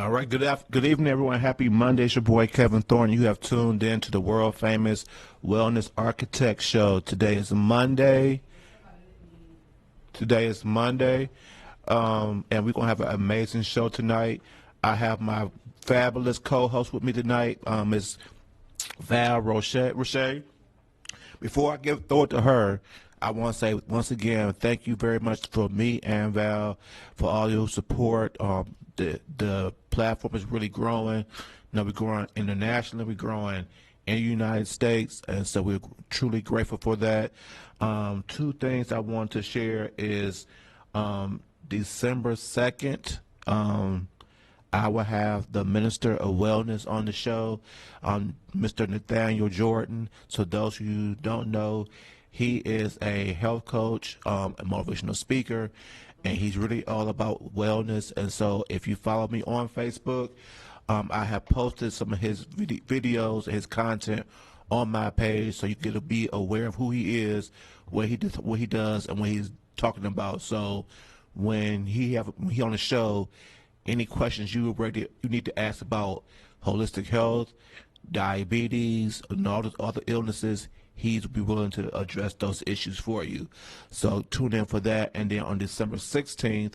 All right, good evening, everyone. Happy Monday. It's your boy Kevin Thorne. You have tuned in to the world famous Wellness Architect Show. Today is Monday. And we're gonna have an amazing show tonight. I have my fabulous co-host with me tonight, Miss Val Roche. Before I throw it to her, I want to say once again, thank you very much for me and Val for all your support. The platform is really growing. We're growing internationally. We're growing in the United States, and so we're truly grateful for that. Two things I want to share is December 2nd. I will have the Minister of Wellness on the show, Mr. Nathaniel Jordan. So those of you who don't know, he is a health coach, a motivational speaker, and he's really all about wellness. And so if you follow me on Facebook, I have posted some of his videos and his content on my page, so you can be aware of who he is, what he does, and what he's talking about. So when he on the show, any questions you need to ask about holistic health, diabetes, and all the other illnesses, he's be willing to address those issues for you. So tune in for that. And then on December 16th,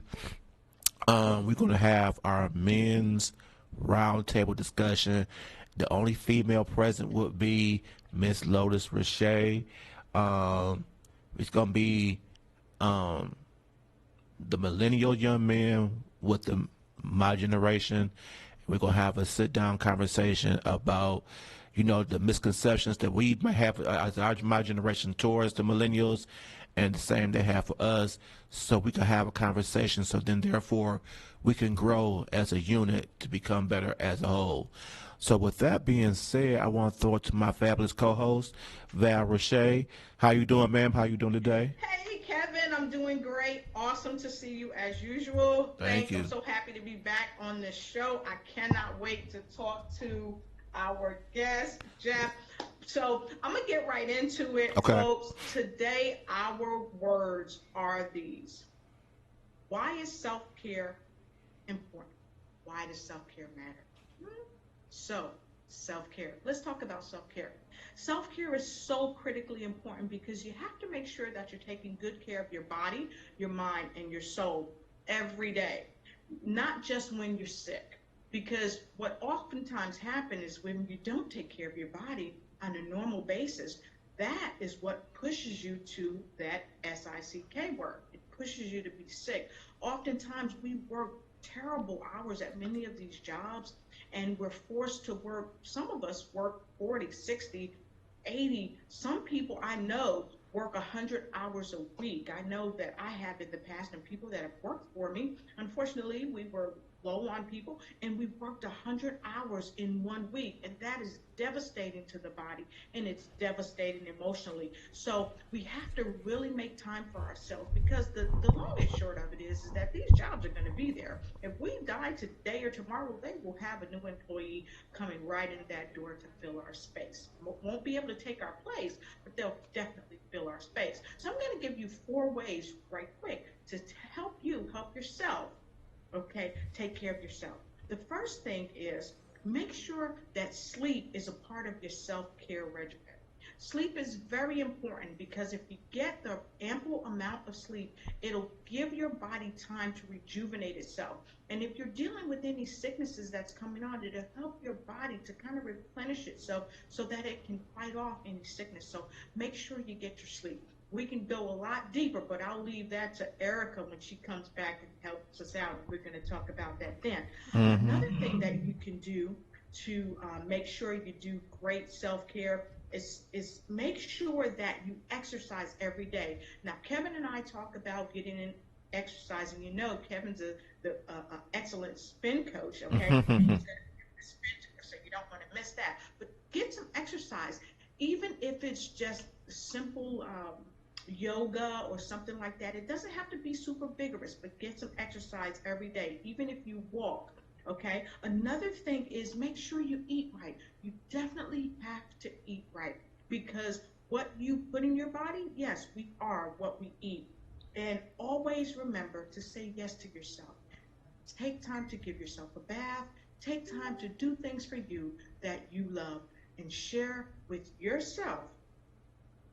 we're going to have our men's roundtable discussion. The only female present would be Miss Lotus Roche. It's going to be the millennial young men with my generation. We're going to have a sit-down conversation about, the misconceptions that we might have as my generation towards the millennials, and the same they have for us, so we can have a conversation, so then therefore we can grow as a unit to become better as a whole. So with that being said, I want to throw it to my fabulous co-host, Val Roche. How you doing, ma'am? How you doing today? Hey, Kevin, I'm doing great. Awesome to see you as usual. Thank I'm you. so happy to be back on this show. I cannot wait to talk to our guest, Jeff. So I'm going to get right into it, Okay. folks. Today, our words are these. Why is self-care important? Why does self-care matter? So, self-care. Let's talk about self-care. Self-care is so critically important because you have to make sure that you're taking good care of your body, your mind, and your soul every day, not just when you're sick. Because what oftentimes happens is when you don't take care of your body on a normal basis, that is what pushes you to that SICK work. It pushes you to be sick. Oftentimes we work terrible hours at many of these jobs, and we're forced to work. Some of us work 40, 60, 80. Some people I know work 100 hours a week. I know that I have in the past, and people that have worked for me, unfortunately, we were low on people, and we worked 100 hours in 1 week, and that is devastating to the body, and it's devastating emotionally. So we have to really make time for ourselves, because the long and short of it is that these jobs are going to be there. If we die today or tomorrow, they will have a new employee coming right in that door to fill our space. Won't be able to take our place, but they'll definitely fill our space. So I'm going to give you 4 ways right quick to help you help yourself. Okay, take care of yourself. The first thing is make sure that sleep is a part of your self-care regimen. Sleep is very important because if you get the ample amount of sleep, it'll give your body time to rejuvenate itself. And if you're dealing with any sicknesses that's coming on, it'll help your body to kind of replenish itself so that it can fight off any sickness. So make sure you get your sleep. We can go a lot deeper, but I'll leave that to Erica when she comes back and helps us out. We're going to talk about that then. Another thing that you can do to make sure you do great self-care is make sure that you exercise every day. Now, Kevin and I talk about getting in exercise, and Kevin's the excellent spin coach, okay? He's a spin, so you don't want to miss that. But get some exercise, even if it's just simple yoga or something like that. It doesn't have to be super vigorous, but get some exercise every day, even if you walk. Okay. Another thing is make sure you eat right. You definitely have to eat right, because what you put in your body, yes, we are what we eat. And always remember to say yes to yourself. Take time to give yourself a bath. Take time to do things for you that you love and share with yourself.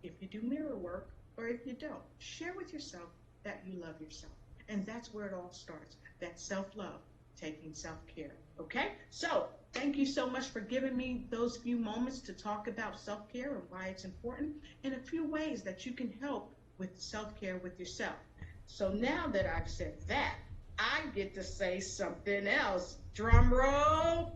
If you do mirror work or if you don't, share with yourself that you love yourself. And that's where it all starts. That self-love, taking self-care. Okay? So thank you so much for giving me those few moments to talk about self-care and why it's important and a few ways that you can help with self-care with yourself. So now that I've said that, I get to say something else. Drum roll.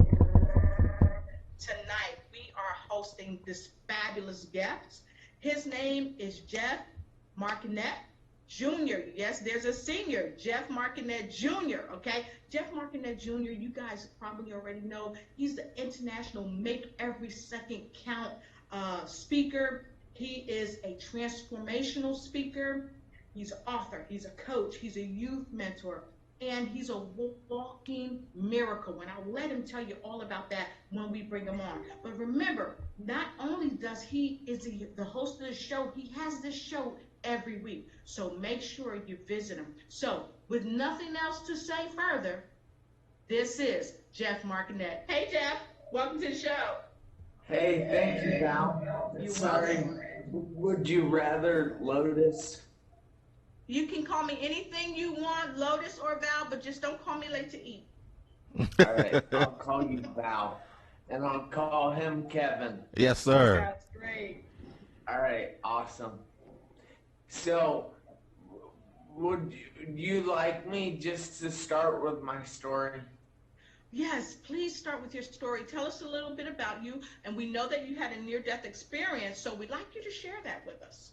Tonight we are hosting this fabulous guest. His name is Jeff Marconette Jr. Yes, there's a senior, Jeff Marconette Jr. Okay, Jeff Marconette Jr. You guys probably already know he's the international Make Every Second Count speaker. He is a transformational speaker. He's an author. He's a coach. He's a youth mentor. And he's a walking miracle. And I'll let him tell you all about that when we bring him on. But remember, not only is he the host of the show, he has this show every week. So make sure you visit him. So with nothing else to say further, this is Jeff Marconette. Hey, Jeff. Welcome to the show. Hey, thank you, Val. Sorry, would you rather Lotus? You can call me anything you want, Lotus or Val, but just don't call me late to eat. All right, I'll call you Val, and I'll call him Kevin. Yes, sir. That's great. All right, awesome. So, would you like me just to start with my story? Yes, please start with your story. Tell us a little bit about you, and we know that you had a near-death experience, so we'd like you to share that with us.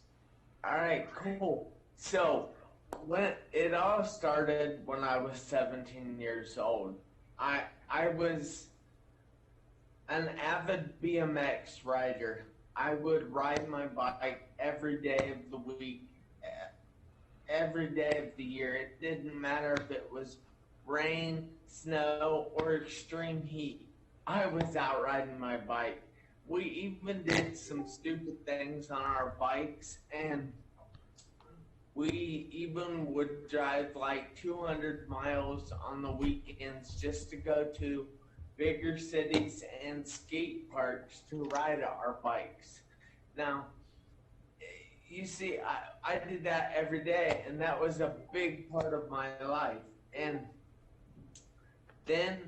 All right, cool. So, when it all started when I was 17 years old, I was an avid BMX rider. I would ride my bike every day of the week, every day of the year. It didn't matter if it was rain, snow, or extreme heat. I was out riding my bike. We even did some stupid things on our bikes, and we even would drive like 200 miles on the weekends just to go to bigger cities and skate parks to ride our bikes. Now, you see, I did that every day, and that was a big part of my life. And then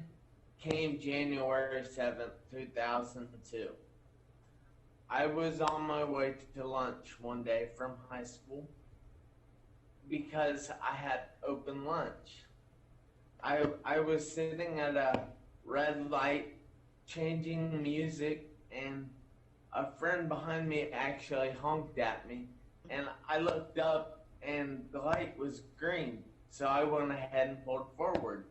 came January 7th, 2002. I was on my way to lunch one day from high school because I had open lunch. I was sitting at a red light changing music, and a friend behind me actually honked at me, and I looked up and the light was green, so I went ahead and pulled forward.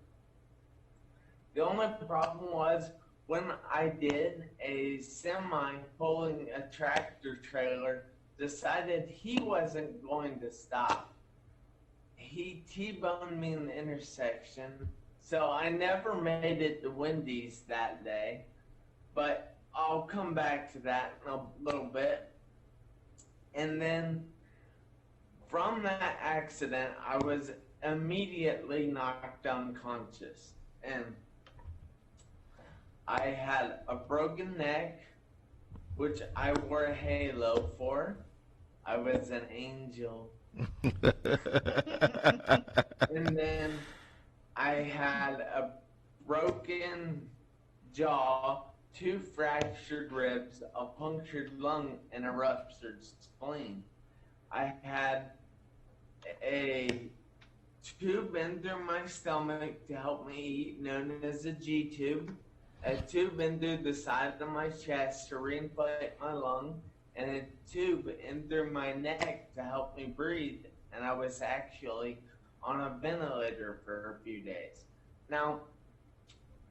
The only problem was when I did, a semi pulling a tractor trailer decided he wasn't going to stop. He T-boned me in the intersection, so I never made it to Wendy's that day, but I'll come back to that in a little bit. And then from that accident, I was immediately knocked unconscious, and I had a broken neck, which I wore a halo for. I was an angel. And then I had a broken jaw, 2 fractured ribs, a punctured lung, and a ruptured spleen. I had a tube in through my stomach to help me eat, known as a G-tube, a tube in through the side of my chest to reinflate my lung, and a tube in through my neck to help me breathe, and I was actually on a ventilator for a few days. Now,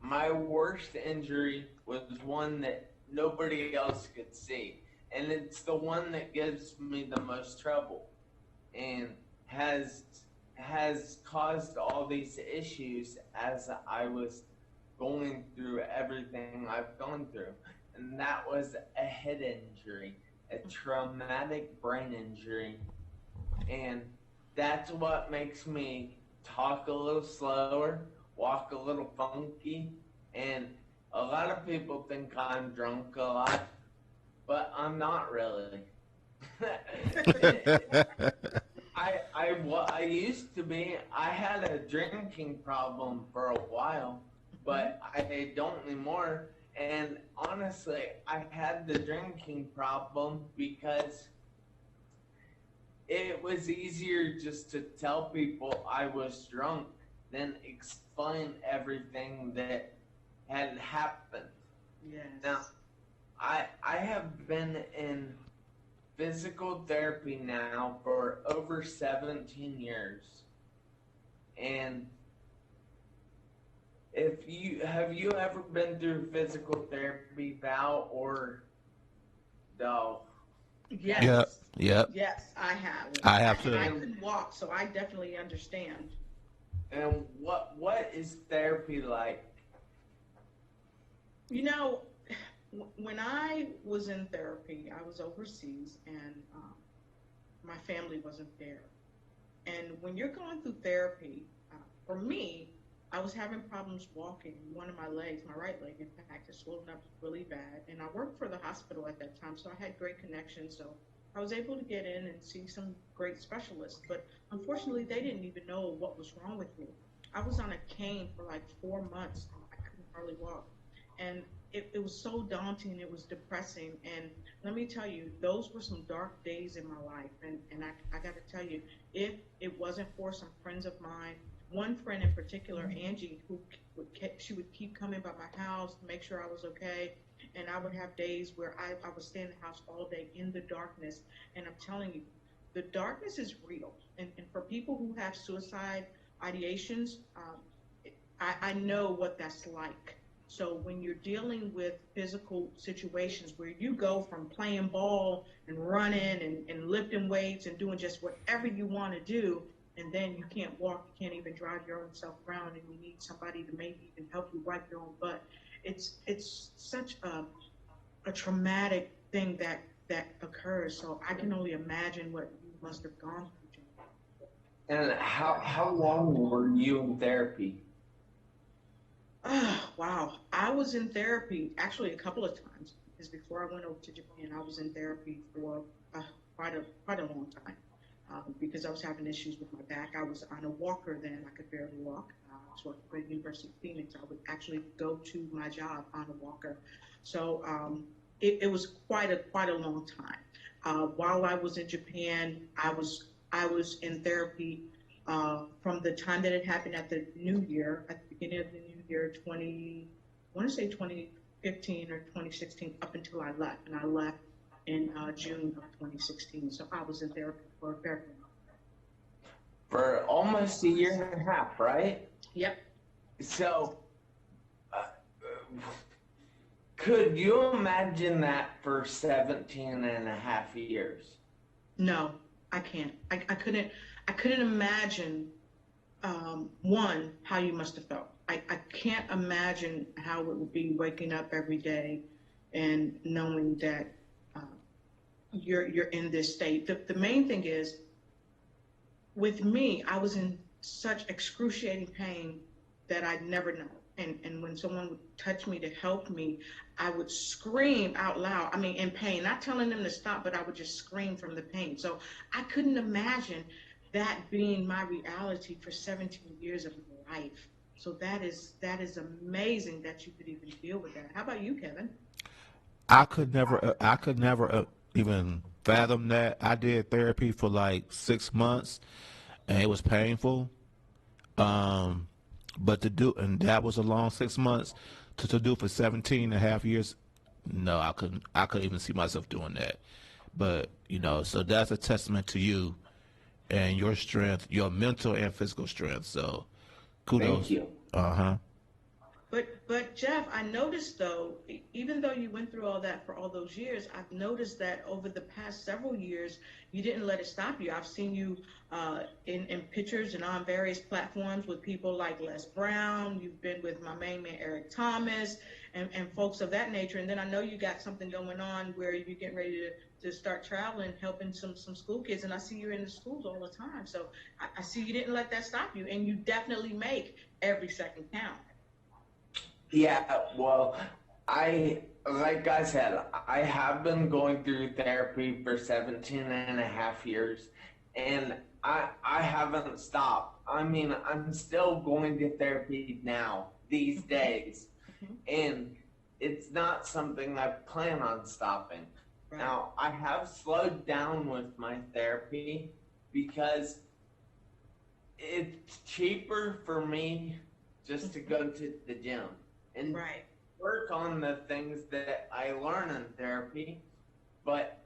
my worst injury was one that nobody else could see, and it's the one that gives me the most trouble and has caused all these issues as I was going through everything I've gone through, and that was a head injury, a traumatic brain injury, and that's what makes me talk a little slower, walk a little funky, and a lot of people think I'm drunk a lot, but I'm not really. I used to be. I had a drinking problem for a while, but I don't anymore. And honestly, I had the drinking problem because it was easier just to tell people I was drunk than explain everything that had happened. Yes. Now, I have been in physical therapy now for over 17 years. And if you have you ever been through physical therapy, Val, or no? Yes. Yep. Yep. Yes, I have. I have And I too. couldn't walk, so I definitely understand. And what is therapy like? You know, when I was in therapy, I was overseas and my family wasn't there. And when you're going through therapy, for me, I was having problems walking. One of my legs, my right leg, in fact, is swollen up really bad. And I worked for the hospital at that time, so I had great connections. So I was able to get in and see some great specialists. But unfortunately, they didn't even know what was wrong with me. I was on a cane for like 4 months. I couldn't hardly walk. And it was so daunting. It was depressing. And let me tell you, those were some dark days in my life. And I got to tell you, if it wasn't for some friends of mine, one friend in particular, Angie, who she would keep coming by my house to make sure I was okay. And I would have days where I would stay in the house all day in the darkness. And I'm telling you, the darkness is real. And for people who have suicide ideations, I know what that's like. So when you're dealing with physical situations where you go from playing ball and running and lifting weights and doing just whatever you want to do, and then you can't walk, you can't even drive your own self around, and you need somebody to maybe even help you wipe your own butt. It's such a traumatic thing that occurs. So I can only imagine what you must have gone through. And how long were you in therapy? Wow. I was in therapy actually a couple of times because before I went over to Japan, I was in therapy for uh, quite a long time because I was having issues with my back. I was on a walker then. I could barely walk. I was working for the University of Phoenix. I would actually go to my job on a walker. So it was quite a long time. While I was in Japan, I was in therapy from the time that it happened at the New Year, at the beginning of the New Year, I want to say 2015 or 2016, up until I left, and I left in June of 2016. So I was in therapy for a very long time. For almost a year and a half, right? Yep. So, uh, could you imagine that for 17 and a half years? No, I can't. I couldn't. I couldn't imagine one, how you must have felt. I can't imagine how it would be waking up every day and knowing that uh, you're in this state. The main thing is, with me, I was in such excruciating pain that I'd never know. And when someone would touch me to help me, I would scream out loud. I mean, in pain, not telling them to stop, but I would just scream from the pain. So I couldn't imagine that being my reality for 17 years of my life. So that is amazing that you could even deal with that. How about you, Kevin? I could never even fathom that. I did therapy for like 6 months, and it was painful. Um, but to do, and that was a long 6 months. To do for 17 and a half years, no, I couldn't even see myself doing that. But, so that's a testament to you and your strength, your mental and physical strength. So Thank kudos. you. Uh-huh. But Jeff, I noticed though, even though you went through all that for all those years, I've noticed that over the past several years, you didn't let it stop you. I've seen you in pictures and on various platforms with people like Les Brown. You've been with my main man Eric Thomas and folks of that nature. And then I know you got something going on where you're getting ready to start traveling, helping some school kids, and I see you in the schools all the time. So I see you didn't let that stop you, and you definitely make every second count. Yeah, well, like I said, I have been going through therapy for 17 and a half years, and I haven't stopped. I mean, I'm still going to therapy now, these days, and it's not something I plan on stopping. Right. Now, I have slowed down with my therapy because it's cheaper for me just to go to the gym and Right. work on the things that I learn in therapy, but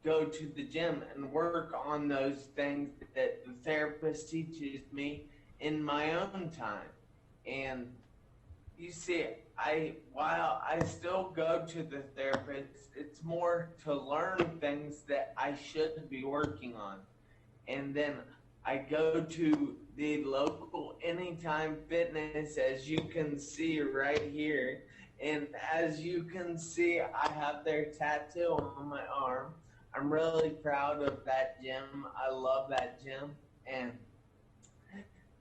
go to the gym and work on those things that the therapist teaches me in my own time. And you see, while I still go to the therapist, it's more to learn things that I should be working on. And then I go to the local Anytime Fitness, as you can see right here. And as you can see, I have their tattoo on my arm. I'm really proud of that gym. I love that gym. And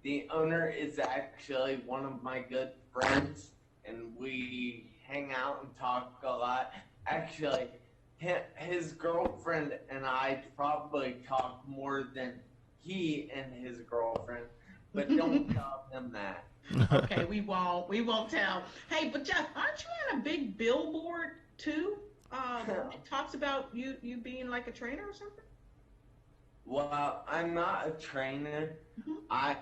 the owner is actually one of my good friends, and we hang out and talk a lot. Actually, his girlfriend and I probably talk more than he and his girlfriend, but don't tell him that. Okay, we won't tell. Hey, but Jeff, aren't you on a big billboard too? It talks about you being like a trainer or something. Well, I'm not a trainer. I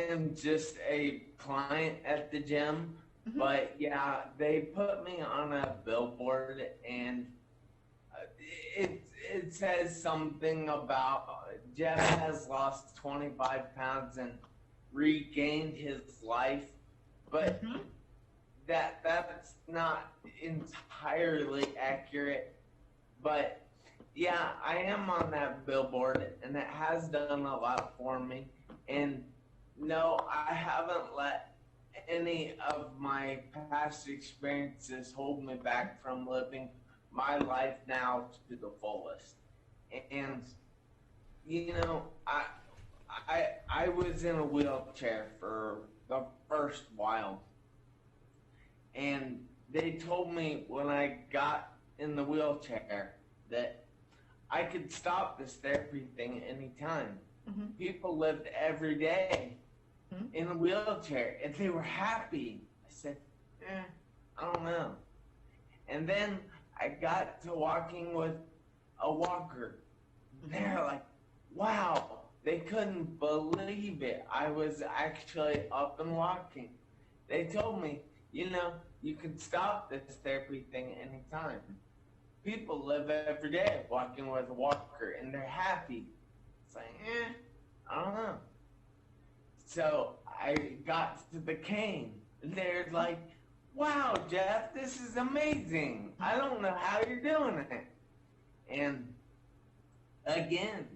am just a client at the gym. But yeah, they put me on a billboard, and it says something about Jeff has lost 25 pounds and regained his life, but that's not entirely accurate. But yeah, I am on that billboard, and it has done a lot for me. And no, I haven't let any of my past experiences hold me back from living my life now to the fullest. And you know, I was in a wheelchair for the first while, and they told me when I got in the wheelchair that I could stop this therapy thing anytime. People lived every day in a wheelchair, and they were happy. I said, I don't know. And then I got to walking with a walker. They're like, wow, they couldn't believe it. I was actually up and walking. They told me, you know, you can stop this therapy thing anytime. People live every day walking with a walker, and they're happy. It's like, I don't know. So I got to the cane, and they're like, wow, Jeff, this is amazing. I don't know how you're doing it. And again,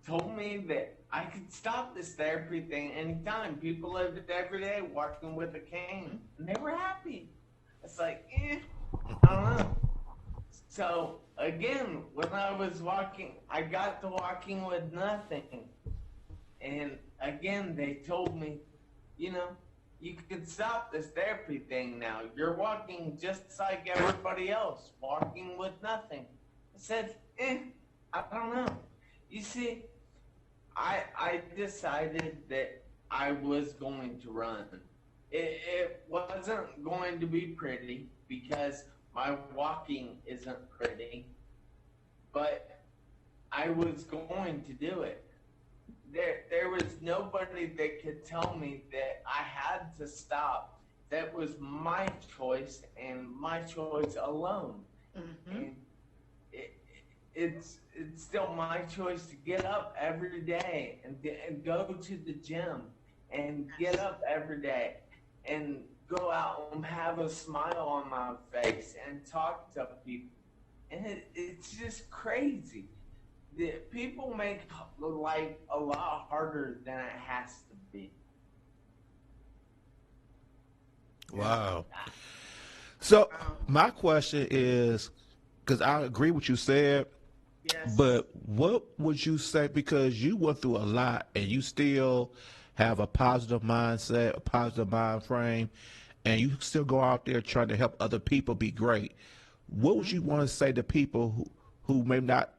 told me that I could stop this therapy thing anytime. People lived every day walking with a cane, and they were happy. It's like, I don't know. So again, when I was walking, I got to walking with nothing. And again, they told me, you know, you can stop this therapy thing now. You're walking just like everybody else, walking with nothing. I said, I don't know. You see, I decided that I was going to run. It wasn't going to be pretty because my walking isn't pretty, but I was going to do it. There was nobody that could tell me that I had to stop. That was my choice and my choice alone. And it's still my choice to get up every day and go to the gym and get up every day and go out and have a smile on my face and talk to people. And it's just crazy. People make life a lot harder than it has to be. Wow. So my question is, because I agree with you said, Yes. But what would you say, because you went through a lot and you still have a positive mindset, a positive mind frame, and you still go out there trying to help other people be great. What would you want to say to people who may not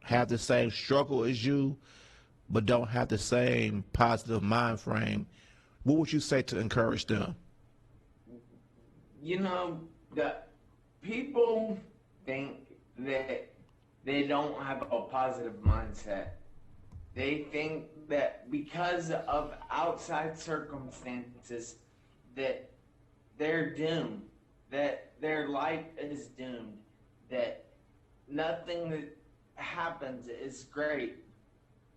have the same struggle as you, but don't have the same positive mind frame? What would you say to encourage them? You know, the people think that they don't have a positive mindset. They think that because of outside circumstances that they're doomed, that their life is doomed, that nothing that happens is great.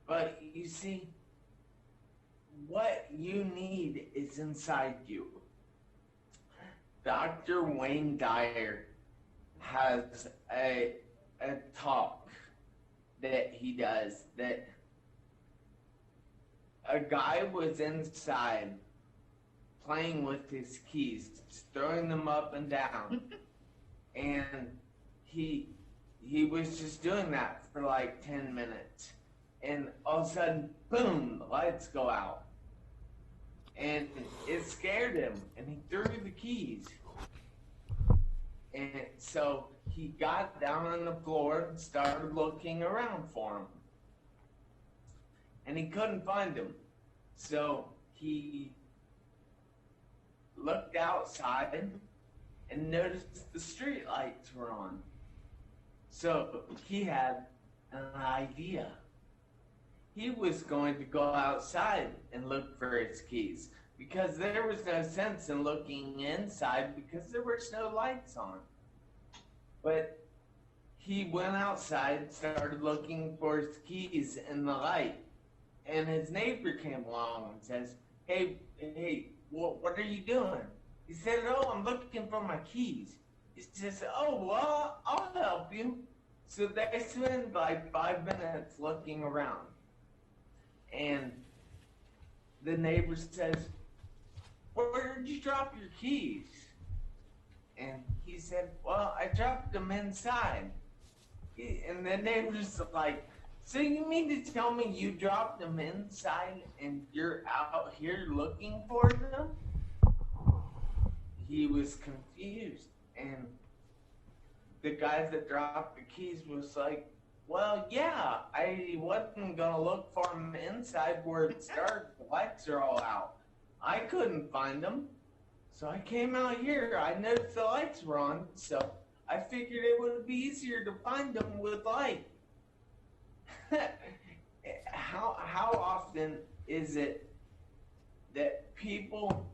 But you see, what you need is inside you. Dr. Wayne Dyer has a talk that he does that a guy was inside playing with his keys, throwing them up and down, and he was just doing that for like 10 minutes, and all of a sudden, boom, the lights go out, and it scared him, and he threw the keys. And so he got down on the floor and started looking around for him. And he couldn't find him. So he looked outside and noticed the street lights were on. So he had an idea. He was going to go outside and look for his keys, because there was no sense in looking inside because there was no lights on. But he went outside, started looking for his keys in the light, and his neighbor came along and says, hey, what are you doing? He said, oh, I'm looking for my keys. He says, oh, well, I'll help you. So they spend like 5 minutes looking around. And the neighbor says, where did you drop your keys? And he said, well, I dropped them inside. And the neighbor's like, so you mean to tell me you dropped them inside and you're out here looking for them? He was confused. And the guy that dropped the keys was like, well, yeah, I wasn't going to look for them inside where it started. The lights are all out. I couldn't find them. So I came out here. I noticed the lights were on, so I figured it would be easier to find them with light. How often is it that people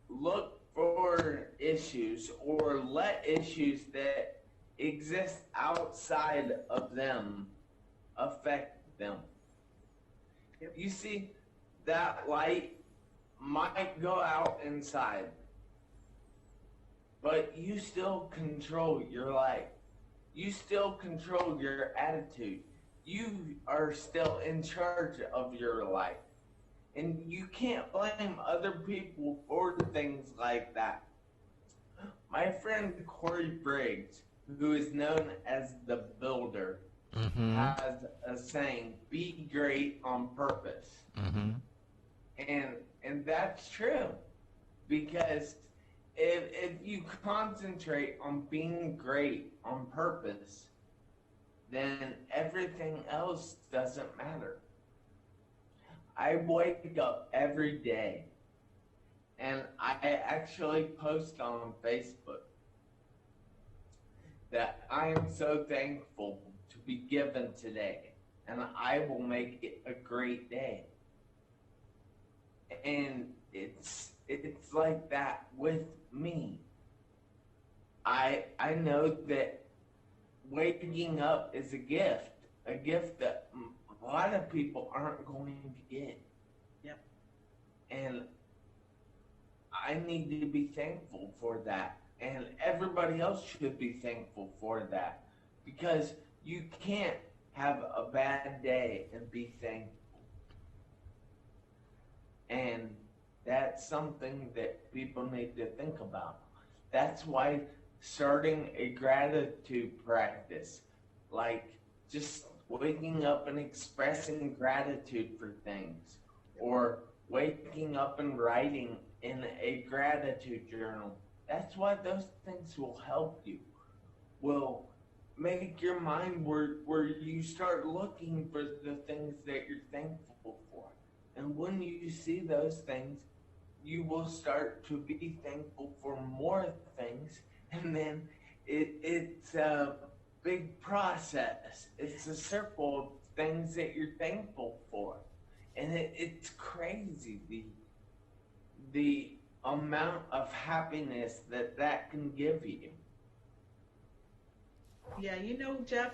look for issues or let issues that exist outside of them affect them? You see, that light might go out inside, but you still control your life. You still control your attitude. You are still in charge of your life. And you can't blame other people for things like that. My friend Corey Briggs, who is known as the Builder, has a saying, be great on purpose. And that's true, because if you concentrate on being great on purpose, then everything else doesn't matter. I wake up every day and I actually post on Facebook that I am so thankful to be given today, and I will make it a great day. And it's like that with me. I know that waking up is a gift that a lot of people aren't going to get. Yep. And I need to be thankful for that. And everybody else should be thankful for that. Because you can't have a bad day and be thankful. And that's something that people need to think about. That's why starting a gratitude practice, like just waking up and expressing gratitude for things, or waking up and writing in a gratitude journal. That's why those things will help you, will make your mind where you start looking for the things that you're thankful for. And when you see those things, you will start to be thankful for more things. And then it's a big process. It's a circle of things that you're thankful for. And it's crazy, the amount of happiness that can give you. Yeah, Jeff,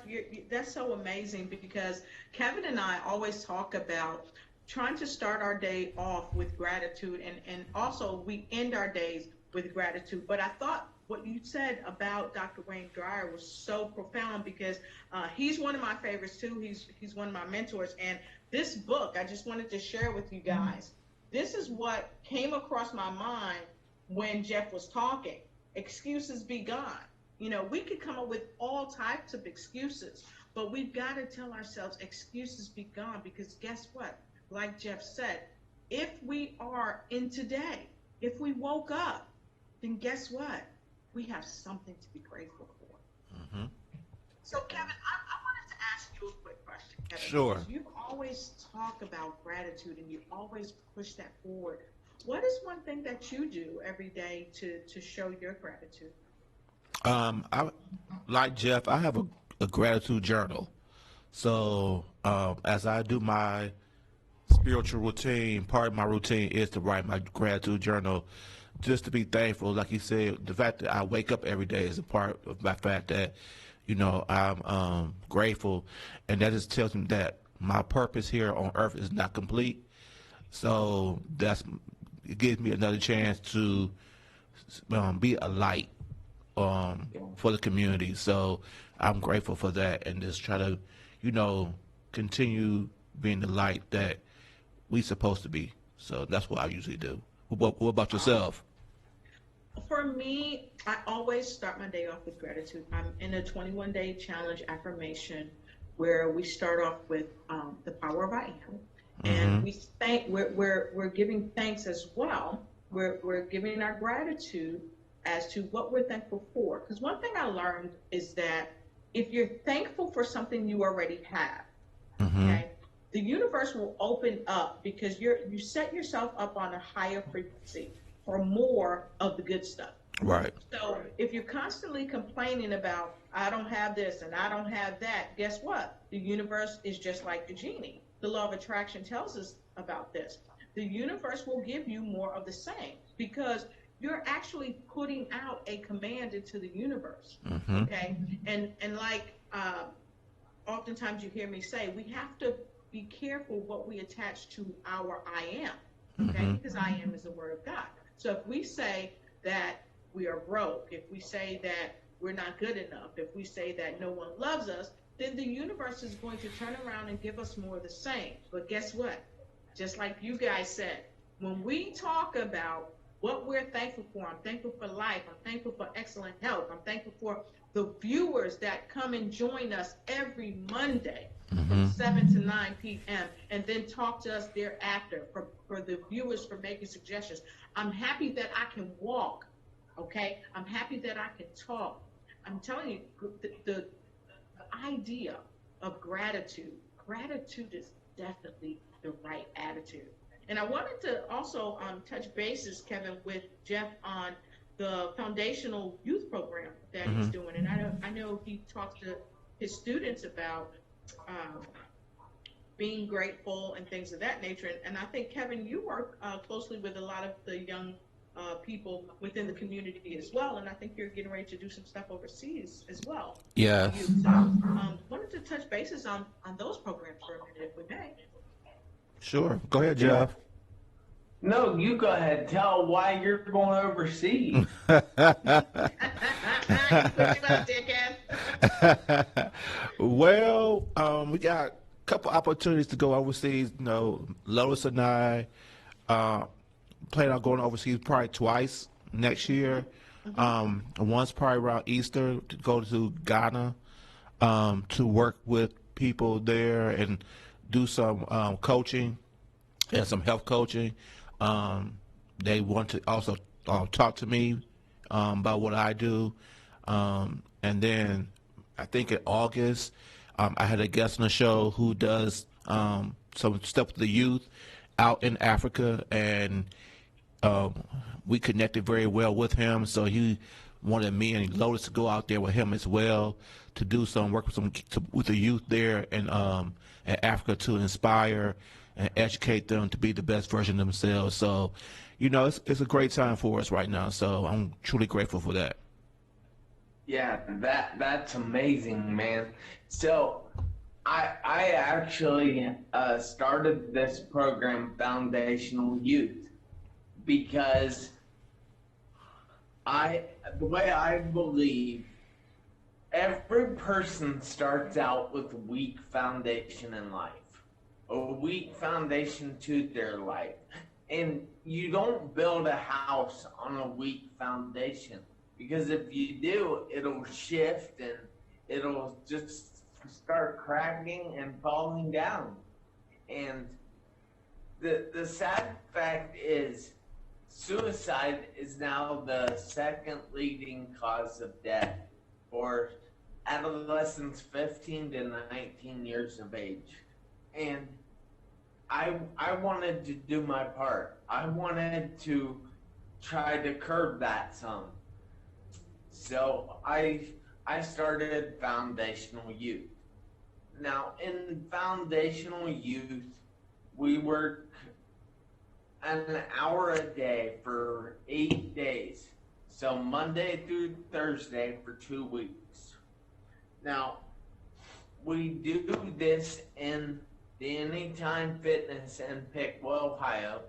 that's so amazing because Kevin and I always talk about trying to start our day off with gratitude, and also we end our days with gratitude. But I thought what you said about Dr. Wayne Dyer was so profound because he's one of my favorites too. He's one of my mentors. And this book, I just wanted to share with you guys. This is what came across my mind when Jeff was talking. Excuses be gone. We could come up with all types of excuses, but we've got to tell ourselves excuses be gone, because guess what? Like Jeff said, if we are in today, if we woke up, then guess what? We have something to be grateful for. Mm-hmm. So, Kevin, I wanted to ask you a quick question, Kevin. Sure. Because you always talk about gratitude and you always push that forward. What is one thing that you do every day to show your gratitude? I like Jeff. I have a gratitude journal. So as I do my spiritual routine, part of my routine is to write my gratitude journal, just to be thankful. Like you said, the fact that I wake up every day is a part of my fact that, I'm grateful, and that just tells me that my purpose here on earth is not complete. So it gives me another chance to be a light for the community. So I'm grateful for that, and just try to, continue being the light that we supposed to be. So that's what I usually do. What about yourself? For me, I always start my day off with gratitude. I'm in a 21-day challenge affirmation where we start off with the power of I am, and we're giving thanks as well. We're giving our gratitude as to what we're thankful for. Because one thing I learned is that if you're thankful for something you already have, okay, the universe will open up because you set yourself up on a higher frequency for more of the good stuff. Right. So if you're constantly complaining about, I don't have this and I don't have that, guess what? The universe is just like the genie. The law of attraction tells us about this. The universe will give you more of the same because you're actually putting out a command into the universe. Okay? And like oftentimes you hear me say, we have to be careful what we attach to our I am. Okay? Because I am is the word of God. So if we say that we are broke, if we say that we're not good enough, if we say that no one loves us, then the universe is going to turn around and give us more of the same. But guess what? Just like you guys said, when we talk about what we're thankful for, I'm thankful for life, I'm thankful for excellent health, I'm thankful for the viewers that come and join us every Monday from 7 to 9 p.m. and then talk to us thereafter, for the viewers for making suggestions. I'm happy that I can walk, okay? I'm happy that I can talk. I'm telling you, the idea of gratitude is definitely the right attitude. And I wanted to also touch bases, Kevin, with Jeff on the foundational youth program that he's doing. And I know he talks to his students about being grateful and things of that nature. And I think, Kevin, you work closely with a lot of the young people within the community as well. And I think you're getting ready to do some stuff overseas as well. Yeah. So wanted to touch bases on those programs for a minute, if we may. Sure. Go ahead, Jeff. No, you go ahead. Tell why you're going overseas. Put you up, dickhead. Well, we got a couple opportunities to go overseas. Lois and I plan on going overseas probably twice next year. Once probably around Easter to go to Ghana to work with people there and do some coaching and some health coaching. They want to also talk to me about what I do. And then I think in August, I had a guest on the show who does some stuff with the youth out in Africa, and we connected very well with him. So he wanted me and Lotus to go out there with him as well to do some work with the youth there in Africa to inspire and educate them to be the best version of themselves. So, it's a great time for us right now. So I'm truly grateful for that. Yeah, that's amazing, man. So I actually started this program, Foundational Youth, because the way I believe, every person starts out with a weak foundation in life, a weak foundation to their life. And you don't build a house on a weak foundation, because if you do, it'll shift and it'll just start cracking and falling down. And the sad fact is, suicide is now the second leading cause of death for adolescents 15 to 19 years of age. And I wanted to do my part. I wanted to try to curb that some. So I started Foundational Youth. Now, in Foundational Youth, we work an hour a day for 8 days. So Monday through Thursday for 2 weeks. Now, we do this in the Anytime Fitness in Piqua, Ohio.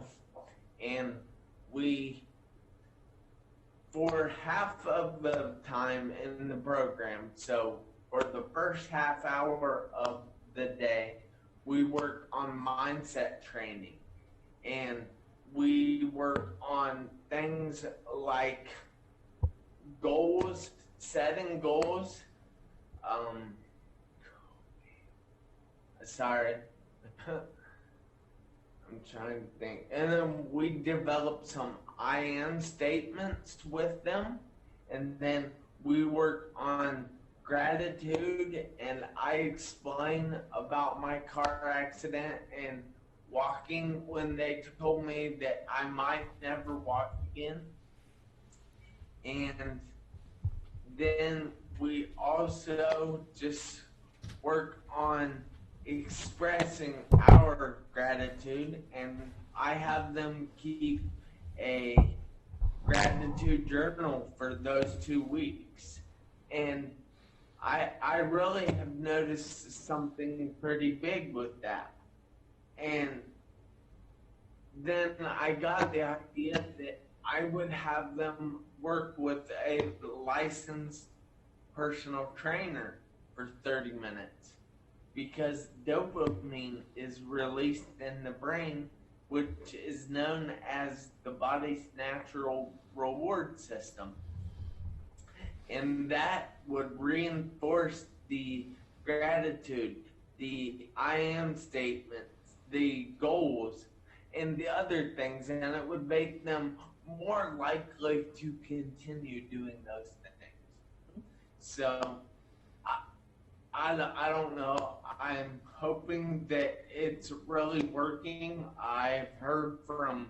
And for half of the time in the program, so for the first half hour of the day, we work on mindset training. And we work on things like goals, setting goals. Sorry. I'm trying to think. And then we develop some I am statements with them. And then we work on gratitude, and I explain about my car accident and walking when they told me that I might never walk again. And then we also just work on expressing our gratitude, and I have them keep a gratitude journal for those 2 weeks. And I really have noticed something pretty big with that. And then I got the idea that I would have them work with a licensed personal trainer for 30 minutes, because dopamine is released in the brain, which is known as the body's natural reward system. And that would reinforce the gratitude, the I am statements, the goals, and the other things, and it would make them more likely to continue doing those things. So I don't know. I'm hoping that it's really working. I've heard from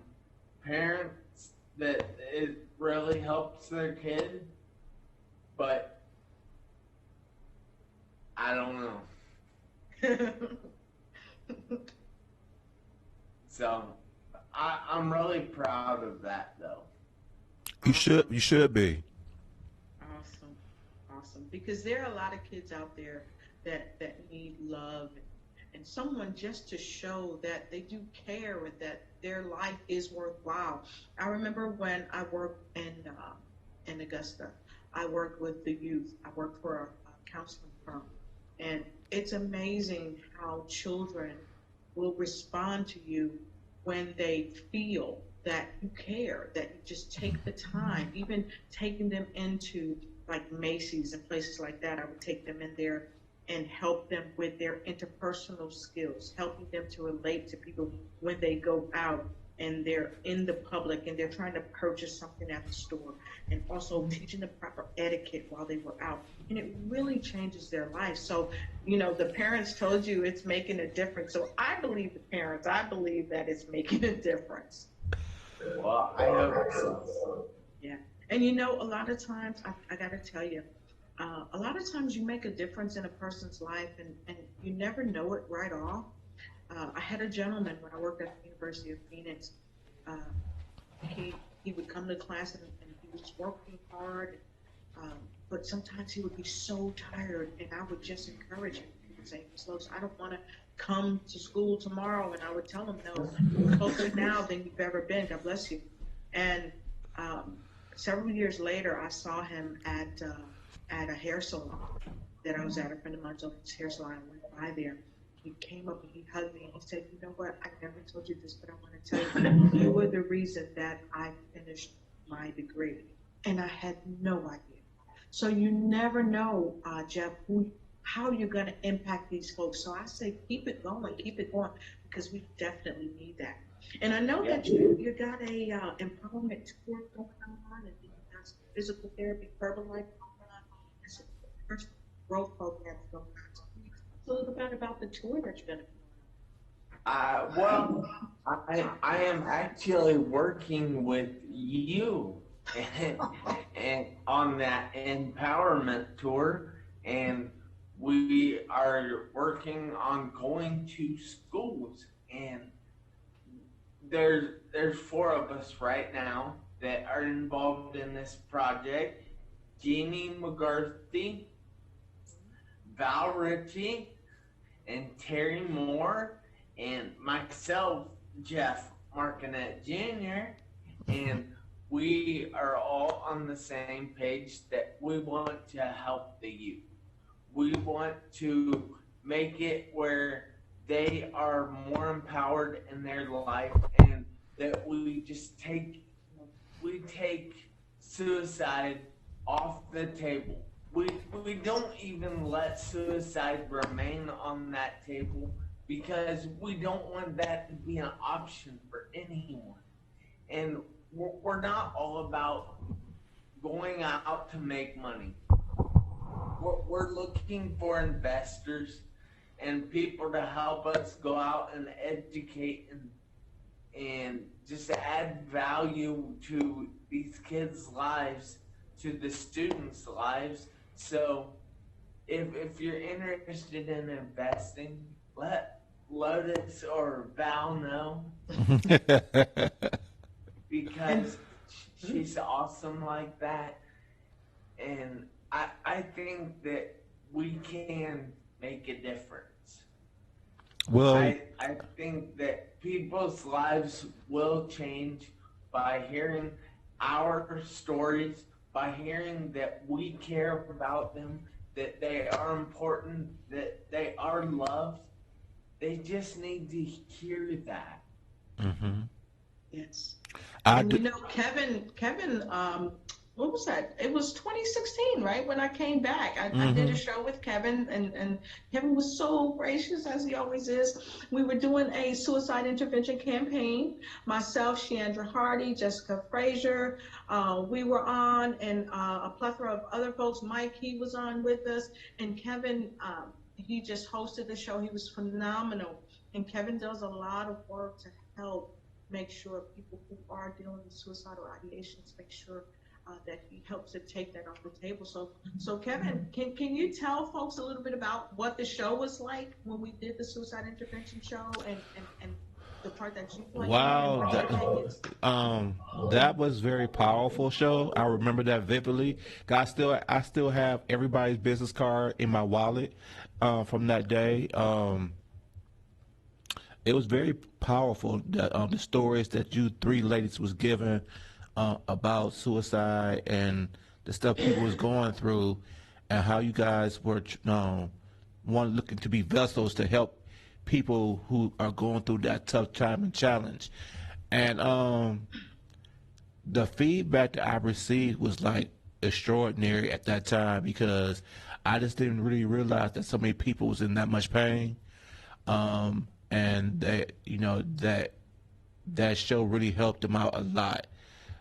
parents that it really helps their kid, but I don't know. So I'm really proud of that, though. You should be. Awesome. Because there are a lot of kids out there that need love and someone just to show that they do care and that their life is worthwhile. I remember when I worked in Augusta, I worked with the youth. I worked for a counseling firm, and it's amazing how children will respond to you when they feel that you care, that you just take the time, even taking them into like Macy's and places like that. I would take them in there and help them with their interpersonal skills, helping them to relate to people when they go out and they're in the public and they're trying to purchase something at the store, and also teaching them proper etiquette while they were out. And it really changes their life. So, the parents told you it's making a difference. So I believe the parents, I believe that it's making a difference. Well, I hope so. Yeah. And a lot of times, I got to tell you, a lot of times you make a difference in a person's life, and you never know it right off. I had a gentleman when I worked at the University of Phoenix. Uh, he would come to class, and he was working hard, but sometimes he would be so tired, and I would just encourage him. He would say, "Miss Lowe's, I don't want to come to school tomorrow," and I would tell him, "No, you're closer now than you've ever been. God bless you." And several years later, I saw him at a hair salon that I was at. A friend of mine's opened his hair salon. I went by there. He came up and he hugged me and he said, "You know what? I never told you this, but I want to tell you, you were the reason that I finished my degree." And I had no idea. So you never know, Jeff, how you're going to impact these folks. So I say, keep it going, because we definitely need that. And I know that you got a empowerment tour going on, and you got some physical therapy, Herbalife going on, and some personal growth programs going on. So can you tell us a little bit about the tour that you're going to be Well, I am actually working with you and on that empowerment tour, and we are working on going to schools, and there's 4 of us right now that are involved in this project: Jeannie McGarthy, Val Ritchie, and Terry Moore, and myself, Jeff Marconette Jr., and we are all on the same page that we want to help the youth. We want to make it where they are more empowered in their life, and that we take suicide off the table. We don't even let suicide remain on that table, because we don't want that to be an option for anyone. And we're not all about going out to make money. We're looking for investors and people to help us go out and educate and just add value to these kids' lives, to the students' lives. So if you're interested in investing, let Lotus or Val know, because she's awesome like that. And I think that we can make a difference. Well, I think that people's lives will change by hearing our stories, by hearing that we care about them, that they are important, that they are loved. They just need to hear that. Yes. I And do, Kevin, what was that? It was 2016, right? When I came back, I did a show with Kevin, and Kevin was so gracious, as he always is. We were doing a suicide intervention campaign. Myself, Sheandra Hardy, Jessica Frazier, we were on, and a plethora of other folks. Mike, he was on with us, and Kevin, he just hosted the show. He was phenomenal, and Kevin does a lot of work to help make sure people who are dealing with suicidal ideations, make sure that he helps to take that off the table. So Kevin, can you tell folks a little bit about what the show was like when we did the suicide intervention show, and the part that you played? wow, that was very powerful show. I remember that vividly. I still have everybody's business card in my wallet from that day. It was very powerful, the stories that you 3 ladies was giving about suicide and the stuff people was going through, and how you guys were one looking to be vessels to help people who are going through that tough time and challenge. And the feedback that I received was like extraordinary at that time, because I just didn't really realize that so many people was in that much pain, and that that show really helped them out a lot.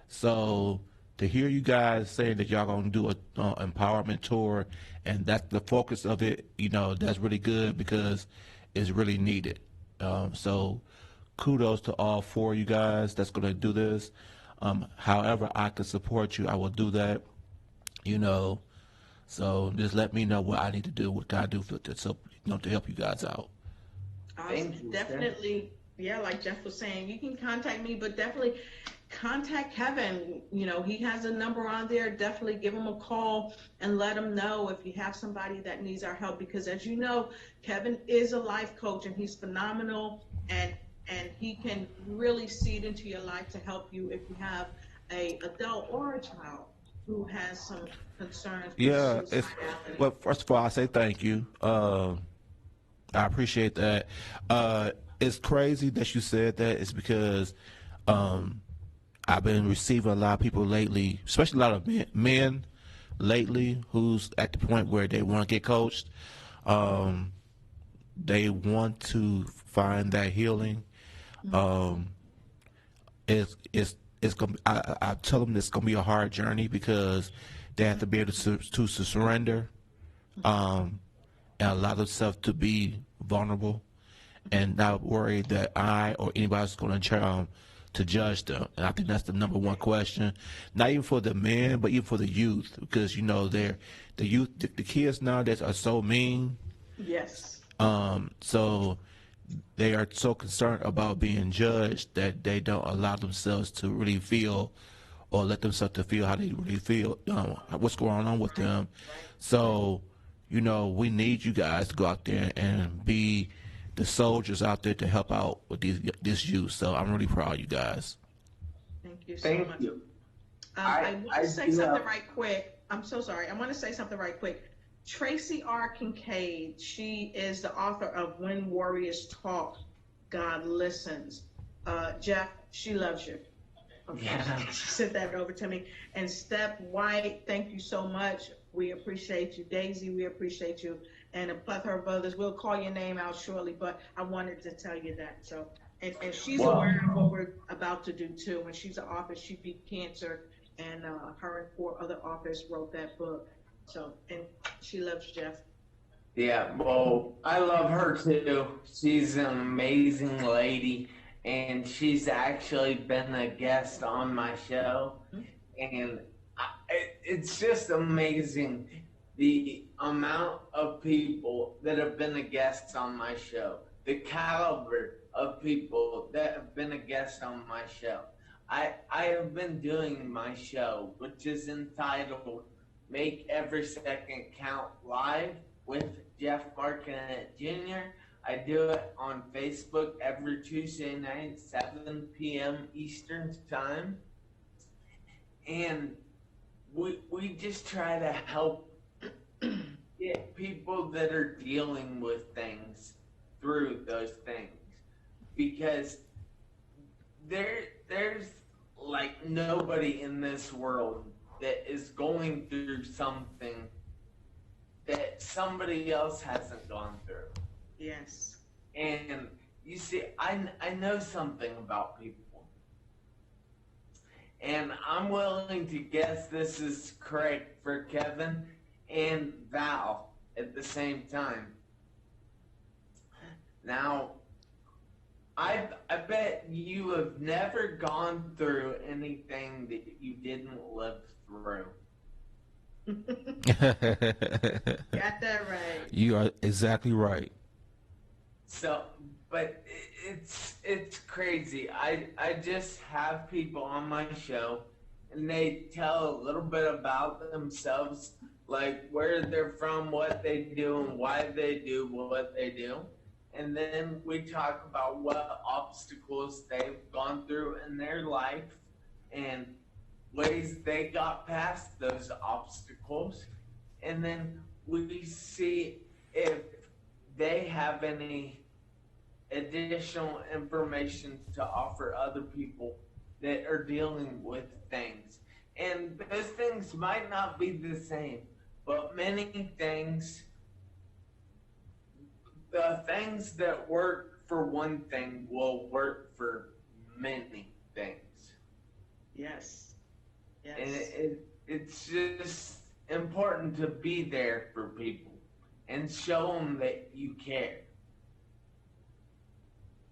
So to hear you guys saying that y'all gonna do a empowerment tour, and that's the focus of it, that's really good because it's really needed. So kudos to all four of you guys that's gonna do this. However I can support you, I will do that. You know, so just let me know what I need to do, what can I do to help you guys out. Thank you, sir. Definitely, yeah, like Jeff was saying, you can contact me, but definitely contact Kevin. He has a number on there. Definitely give him a call and let him know if you have somebody that needs our help. Because as you know, Kevin is a life coach and he's phenomenal, and he can really seed into your life to help you if you have a adult or a child who has some concerns with Yeah, suicidality. well, first of all, I say thank you. I appreciate that. It's crazy that you said that. It's because um, I've been receiving a lot of people lately, especially a lot of men lately, who's at the point where they want to get coached. Um, they want to find that healing. Um, it's gonna. I tell them it's gonna be a hard journey because they have to be able to surrender, and allow themselves to be vulnerable, and not worry that I or anybody's going to judge them. And I think that's the number one question, not even for the men, but even for the youth, because the youth, the kids nowadays are so mean. Yes. So they are so concerned about being judged that they don't allow themselves to really feel, or let themselves to feel how they really feel, what's going on with them. So, we need you guys to go out there and be the soldiers out there to help out with this youth. So I'm really proud of you guys. Thank you so Thank much. you. I want I to say do something have, right quick. I'm so sorry. I want to say something right quick. Tracy R. Kincaid, she is the author of When Warriors Talk, God Listens. Jeff, she loves you. Okay, yeah. she sent that over to me. And Steph White, thank you so much. We appreciate you. Daisy, we appreciate you. And a plethora of others. We'll call your name out shortly, but I wanted to tell you that. So, and she's Well, aware of what we're about to do too. When she's an author, she beat cancer, and her and four other authors wrote that book. So, and she loves Jeff. yeah, well, I love her too. She's an amazing lady, and she's actually been a guest on my show. And it's just amazing the amount of people that have been a guest on my show, the caliber of people that have been a guest on my show. I have been doing my show, which is entitled Make Every Second Count Live with Jeff Marconette Jr. I do it on Facebook every Tuesday night, 7 p.m. Eastern Time. And we just try to help get people that are dealing with things through those things, because there's like nobody in this world that is going through something that somebody else hasn't gone through. Yes. And you see, I know something about people, and I'm willing to guess this is correct for Kevin and Val at the same time. Now, I bet you have never gone through anything that you didn't live through. Got that right. You are exactly right. So, but it's crazy. I just have people on my show, and they tell a little bit about themselves, like where they're from, what they do, and why they do what they do. And then we talk about what obstacles they've gone through in their life and ways they got past those obstacles. And then we see if they have any additional information to offer other people that are dealing with things. And those things might not be the same, but many things, the things that work for one thing will work for many things. Yes. And Yes. it's just important to be there for people and show them that you care.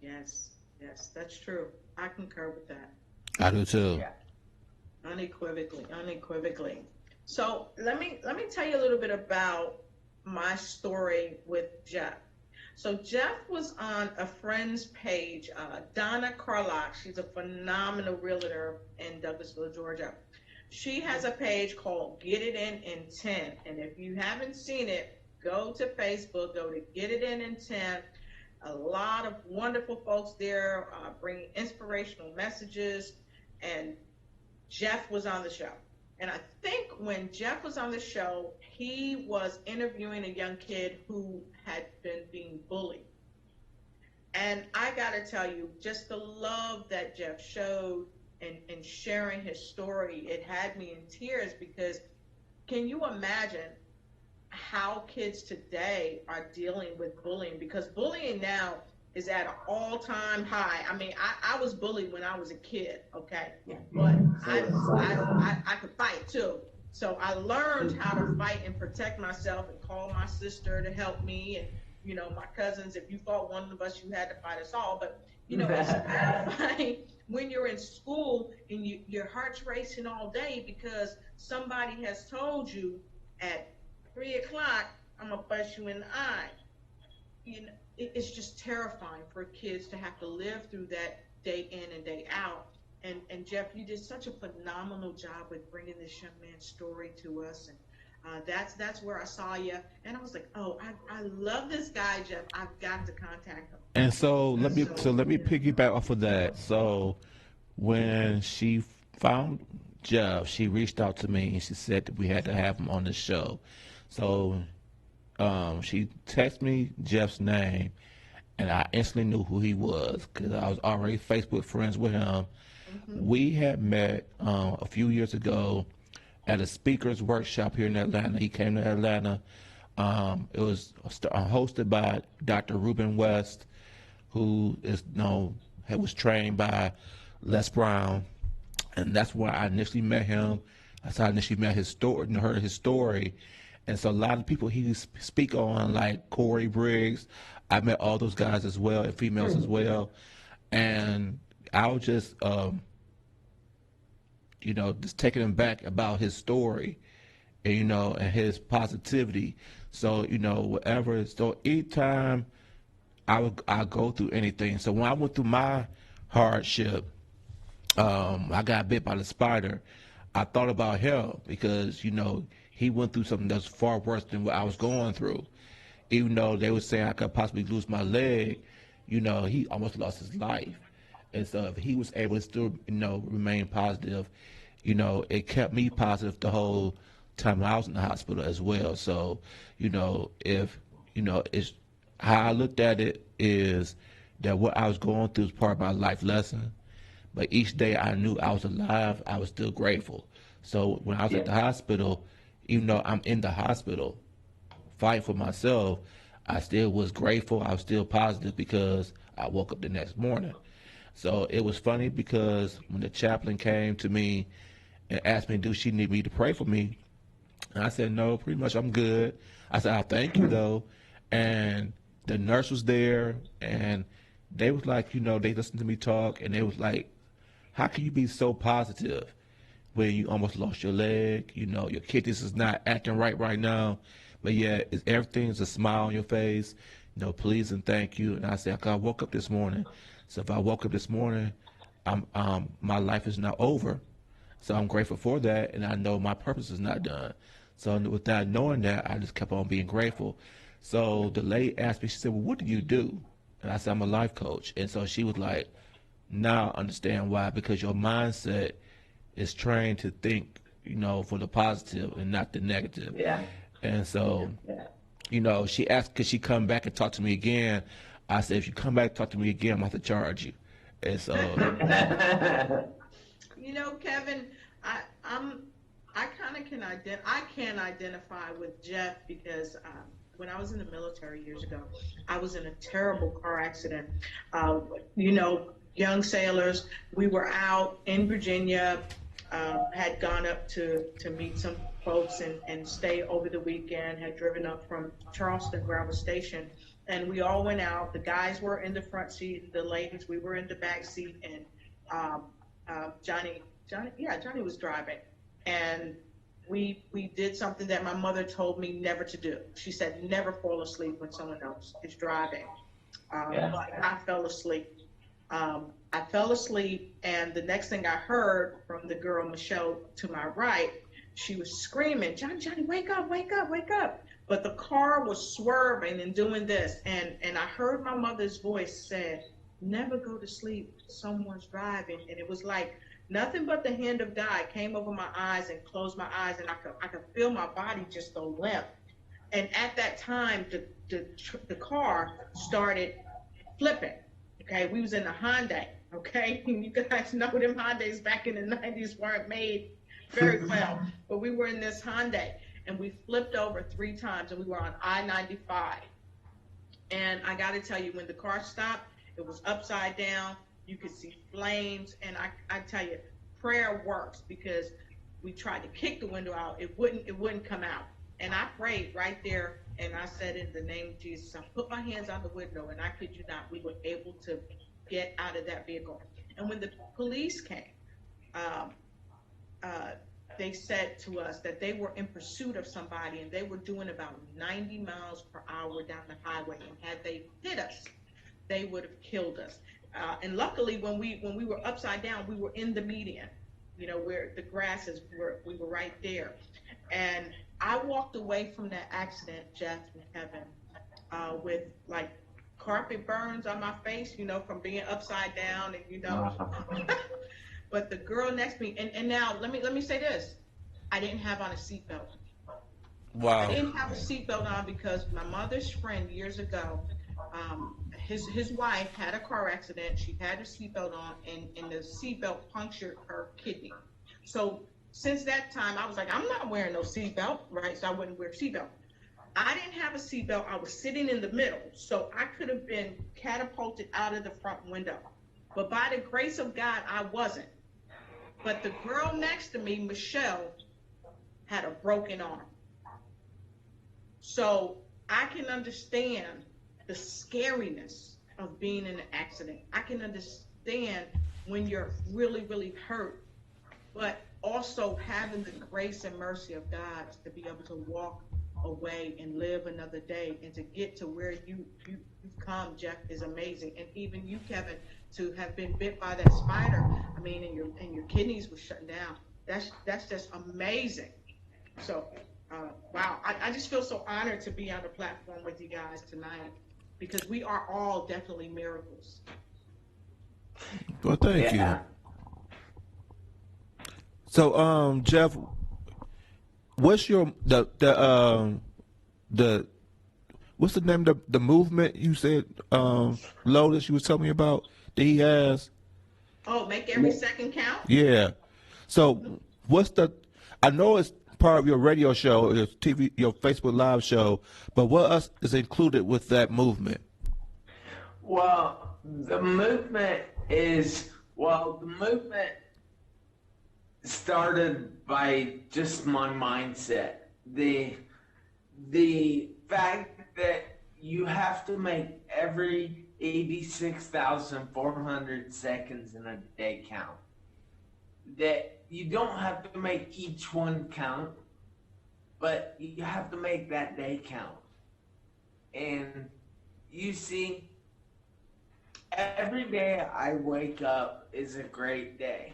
Yes. Yes. That's true. I concur with that. I do too. Yeah. Unequivocally. Unequivocally. So let me tell you a little bit about my story with Jeff. So Jeff was on a friend's page, Donna Carlock. She's a phenomenal realtor in Douglasville, Georgia. She has a page called Get It in 10. And if you haven't seen it, go to Facebook, go to Get It in 10. A lot of wonderful folks there bringing inspirational messages. And Jeff was on the show. And I think when Jeff was on the show, he was interviewing a young kid who had been being bullied. And I got to tell you, just the love that Jeff showed in sharing his story, it had me in tears because can you imagine how kids today are dealing with bullying? Because bullying now is at an all-time high. I mean, I was bullied when I was a kid, okay? But I could fight too. So I learned how to fight and protect myself and call my sister to help me and my cousins. If you fought one of us, you had to fight us all. But it's terrifying when you're in school and your heart's racing all day because somebody has told you at 3 o'clock, I'm gonna bust you in the eye. It's just terrifying for kids to have to live through that day in and day out. And Jeff, you did such a phenomenal job with bringing this young man's story to us. And that's where I saw you, and I was like, oh, I love this guy, Jeff. I've got to contact him. And so let me Yeah. piggyback off of that. So when she found Jeff, she reached out to me and she said that we had to have him on the show. So she texted me Jeff's name, and I instantly knew who he was because I was already Facebook friends with him. Hmm. We had met a few years ago at a speakers workshop here in Atlanta. He came to Atlanta. It was hosted by Dr. Ruben West, who is was trained by Les Brown, and that's where I initially met him. That's how I initially met his story, heard his story. And so a lot of people he speak on, like Corey Briggs, I met all those guys as well, and females as well. And I was just taken aback about his story, and, and his positivity. So, whatever. So anytime I go through anything. So when I went through my hardship, I got bit by the spider. I thought about him because, he went through something that's far worse than what I was going through. Even though they were saying I could possibly lose my leg, he almost lost his life. And so if he was able to still, remain positive, it kept me positive the whole time I was in the hospital as well. So, if, it's how I looked at it is that what I was going through is part of my life lesson. But each day I knew I was alive, I was still grateful. So when I was at the hospital, even though I'm in the hospital, fighting for myself, I still was grateful. I was still positive because I woke up the next morning. So it was funny because when the chaplain came to me and asked me, do she need me to pray for me? And I said, no, pretty much I'm good. I said, I thank you though. And the nurse was there and they was like, they listened to me talk and they was like, how can you be so positive when you almost lost your leg? Your kidneys is not acting right now. But yeah, everything's a smile on your face, please and thank you. And I said, I woke up this morning. So if I woke up this morning, my life is now over. So I'm grateful for that, and I know my purpose is not done. So without knowing that, I just kept on being grateful. So the lady asked me, she said, well, what do you do? And I said, I'm a life coach. And so she was like, now I understand why, because your mindset is trained to think, for the positive and not the negative. Yeah. And so, she asked, could she come back and talk to me again? I said, if you come back and talk to me again, I'm going to have to charge you. And so, Kevin, I'm I can identify with Jeff because when I was in the military years ago, I was in a terrible car accident. Uh, you know, young sailors, we were out in Virginia, had gone up to meet some folks and stay over the weekend, had driven up from Charleston, where I was stationed, and we all went out. The guys were in the front seat, the ladies, we were in the back seat, and um, Johnny was driving, and we did something that my mother told me never to do. She said never fall asleep when someone else is driving. Yeah. But I fell asleep. I fell asleep, and the next thing I heard from the girl Michelle to my right, she was screaming, "Johnny, Johnny, wake up, wake up, wake up!" But the car was swerving and doing this, and I heard my mother's voice said, "Never go to sleep. Someone's driving," and it was like nothing but the hand of God came over my eyes and closed my eyes, and I could feel my body just go limp. And at that time, the car started flipping. Okay, we was in a Hyundai. Okay, you guys know them Hyundais back in the 90s weren't made very well, but we were in this Hyundai, and we flipped over 3 times, and we were on I-95. And I got to tell you, when the car stopped, it was upside down. You could see flames, and I tell you, prayer works because we tried to kick the window out. It wouldn't come out. And I prayed right there, and I said, in the name of Jesus, I put my hands on the window, and I kid you not, we were able to get out of that vehicle. And when the police came, um, uh, they said to us that they were in pursuit of somebody, and they were doing about 90 miles per hour down the highway. And had they hit us, they would have killed us. And luckily, when we were upside down, we were in the median, where the grasses were. We were right there, and I walked away from that accident, Jeff and Kevin, with like carpet burns on my face, from being upside down, and But the girl next to me, and now let me say this: I didn't have on a seatbelt. I Wow. didn't have a seatbelt on because my mother's friend years ago, his wife had a car accident. She had a seatbelt on, and the seatbelt punctured her kidney. So since that time, I was like, I'm not wearing no seatbelt, right? So I wouldn't wear a seatbelt. I didn't have a seatbelt. I was sitting in the middle, so I could have been catapulted out of the front window. But by the grace of God, I wasn't. But the girl next to me, Michelle, had a broken arm. So I can understand the scariness of being in an accident. I can understand when you're really, really hurt, but also having the grace and mercy of God to be able to walk away and live another day and to get to where you've come, Jeff, is amazing. And even you, Kevin, to have been bit by that spider, I mean, and your kidneys were shutting down. That's just amazing. So, wow, I just feel so honored to be on the platform with you guys tonight because we are all definitely miracles. Well, thank you. Yeah. So, Jeff, what's your the what's the name of the movement you said, Lotus, you was telling me about that he has? Oh, make every second count? Yeah. So, what's the? I know it's part of your radio show, your TV, your Facebook Live show, but what else is included with that movement? Well, the movement started by just my mindset. The fact that you have to make every 86,400 seconds in a day count. That you don't have to make each one count, but you have to make that day count. And you see, every day I wake up is a great day.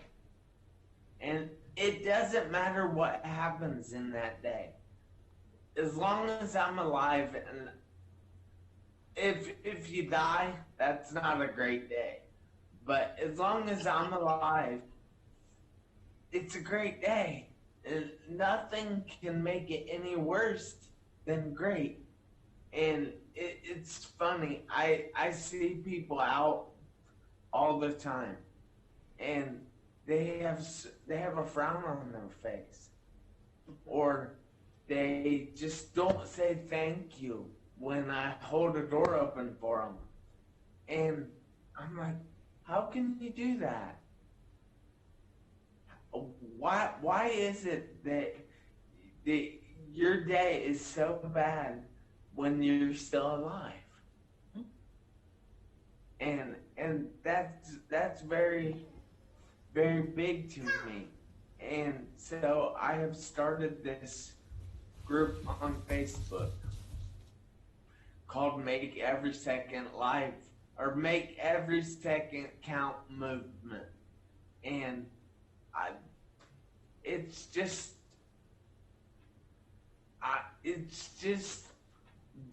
And it doesn't matter what happens in that day. As long as I'm alive, and if you die, that's not a great day. But as long as I'm alive, it's a great day. And nothing can make it any worse than great. And it's funny. I see people out all the time, and they have a frown on their face, or they just don't say thank you when I hold the door open for them. And I'm like, how can you do that? Why is it that your day is so bad when you're still alive? And that's very, very big to me. And so I have started this group on Facebook called Make Every Second Life, or Make Every Second Count Movement. And it's just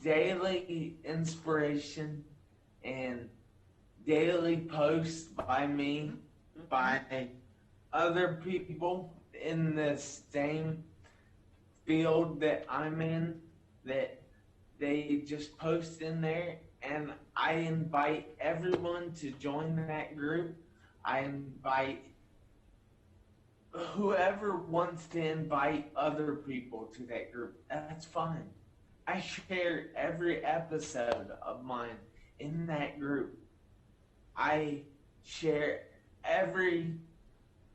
daily inspiration and daily posts by me, by other people in the same field that I'm in, that they just post in there, and I invite everyone to join that group. I invite whoever wants to invite other people to that group. That's fine. I share every episode of mine in that group. I share every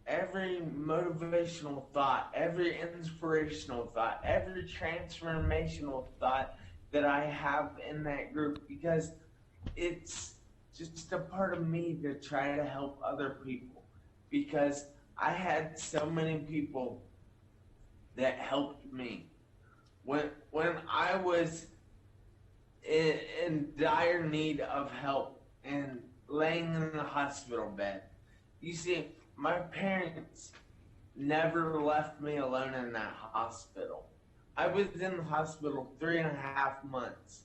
motivational thought, every inspirational thought, every transformational thought that I have in that group, because it's just a part of me to try to help other people, because I had so many people that helped me. When I was in dire need of help and laying in the hospital bed, you see, my parents never left me alone in that hospital. I was in the hospital 3.5 months.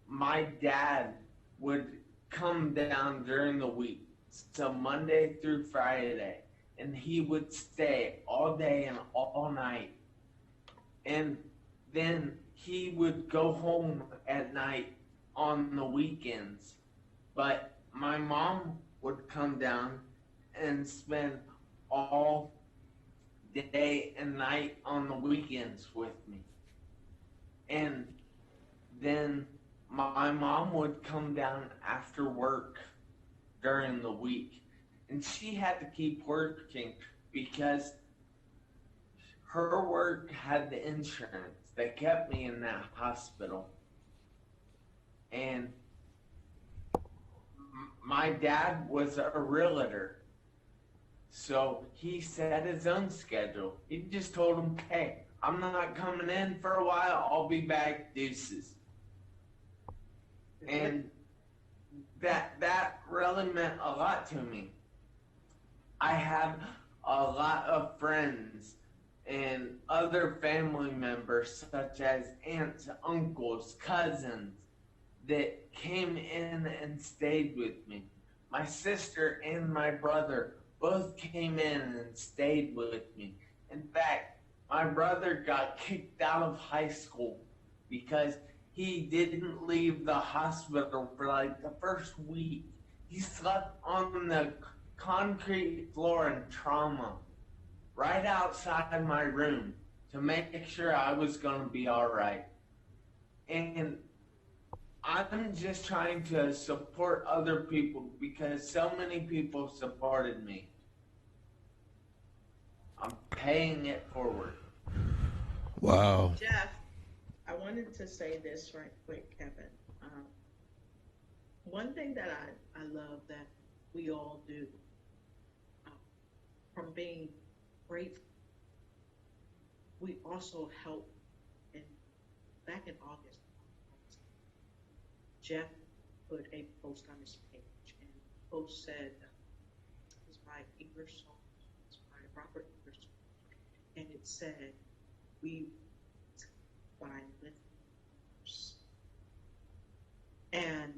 My dad would come down during the week, so Monday through Friday, and he would stay all day and all night. And then he would go home at night on the weekends. But my mom would come down and spend all day and night on the weekends with me. And then my mom would come down after work during the week. And she had to keep working because her work had the insurance that kept me in that hospital. And my dad was a realtor, so he set his own schedule. He just told him, hey, I'm not coming in for a while, I'll be back, deuces. And that really meant a lot to me. I had a lot of friends and other family members, such as aunts, uncles, cousins, that came in and stayed with me. My sister and my brother both came in and stayed with me. In fact, my brother got kicked out of high school because he didn't leave the hospital for like the first week. He slept on the concrete floor in trauma right outside my room to make sure I was going to be all right. And I'm just trying to support other people because so many people supported me. I'm paying it forward. Wow. Jeff, I wanted to say this right quick, Kevin. One thing that I love that we all do, from being grateful, we also help. And back in August, Jeff put a post on his page, and the post said, it's by Ingersoll, it's by Robert Ingersoll, and it said, we by lifting others. And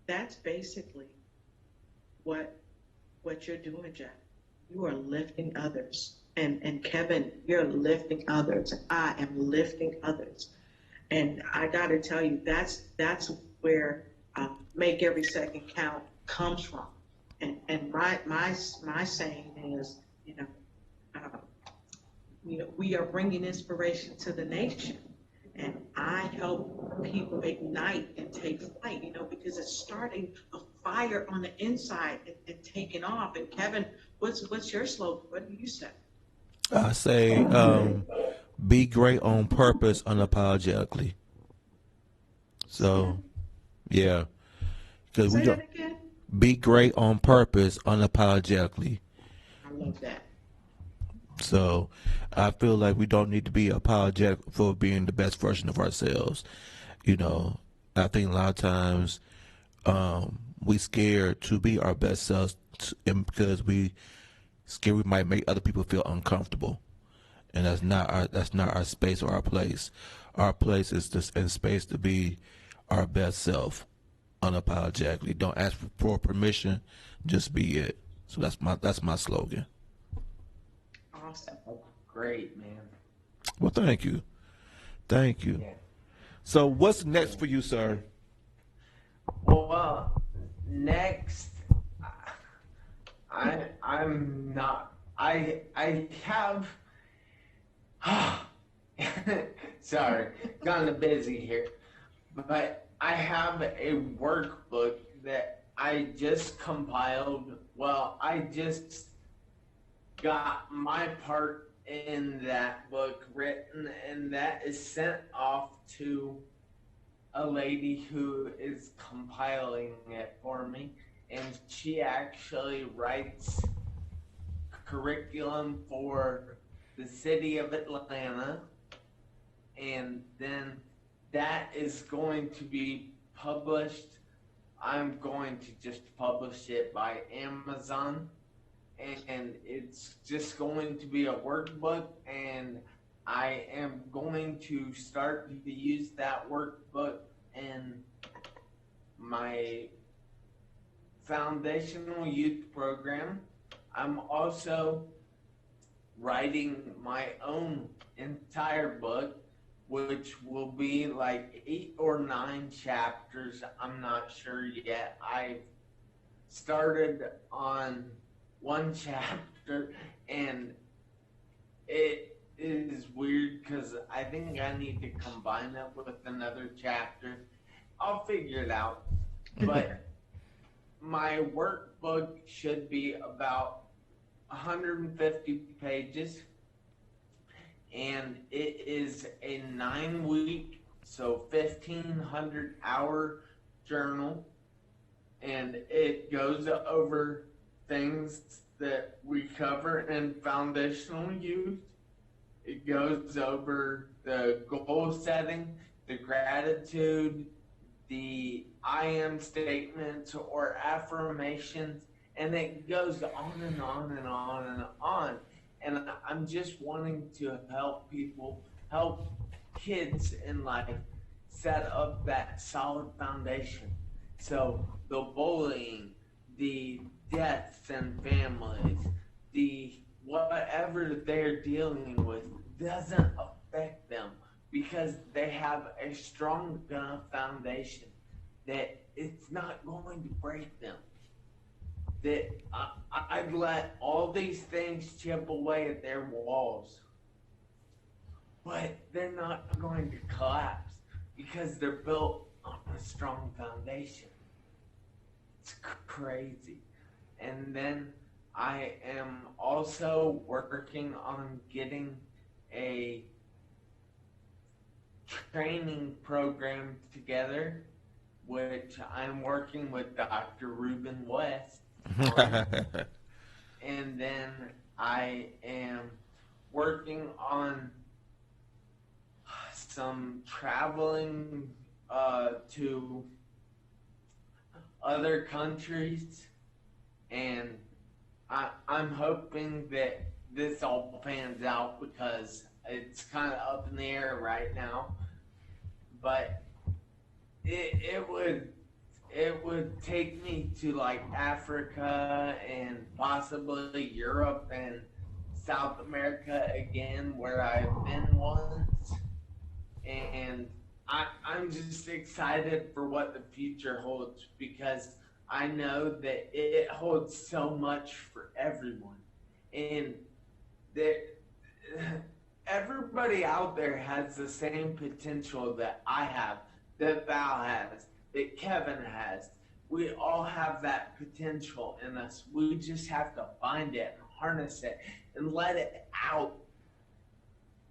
that's basically what you're doing, Jeff. You are lifting others. And Kevin, you're lifting others. I am lifting others. And I got to tell you, that's where make every second count comes from. And my saying is, we are bringing inspiration to the nation. And I help people ignite and take flight, because it's starting a fire on the inside and taking off. And Kevin, what's your slogan? What do you say? I say, be great on purpose, unapologetically. So, yeah, because we Say that don't again. be great on purpose, unapologetically. I love that. So, I feel like we don't need to be apologetic for being the best version of ourselves. You know, I think a lot of times we scared to be our best selves, and because we scared we might make other people feel uncomfortable, and that's not our space or our place. Our place is just in space to be our best self, unapologetically. Don't ask for permission, just be it. So that's my slogan. Awesome. Great, man. Well, thank you. Yeah. So what's next for you, sir? Well, next, I'm not. I have. Sorry, kind of busy here, but I have a workbook that I just compiled. Well, I just got my part in that book written, and that is sent off to a lady who is compiling it for me, and she actually writes curriculum for the city of Atlanta, and then that is going to be published. I'm going to just publish it by Amazon, and it's just going to be a workbook, and I am going to start to use that workbook in my foundational youth program. I'm also writing my own entire book, which will be like 8 or 9 chapters. I'm not sure yet. I started on one chapter, and it is weird because I think I need to combine it with another chapter. I'll figure it out. But my workbook should be about 150 pages, and it is a 9-week, so 1,500-hour journal, and it goes over things that we cover in foundational youth. It goes over the goal setting, the gratitude, the I am statements or affirmations, and it goes on and on and on and on. And I'm just wanting to help people, help kids in life set up that solid foundation. So the bullying, the deaths and families, the whatever they're dealing with doesn't affect them because they have a strong enough foundation that it's not going to break them. That I'd let all these things chip away at their walls, but they're not going to collapse because they're built on a strong foundation. It's crazy. And then I am also working on getting a training program together, which I'm working with Dr. Ruben West on. And then I am working on some traveling to other countries, and I'm hoping that this all pans out because it's kind of up in the air right now. But it would take me to like Africa and possibly Europe and South America again, where I've been once, and I'm just excited for what the future holds because I know that it holds so much for everyone, and that everybody out there has the same potential that I have, that Val has, that Kevin has. We all have that potential in us. We just have to find it and harness it and let it out.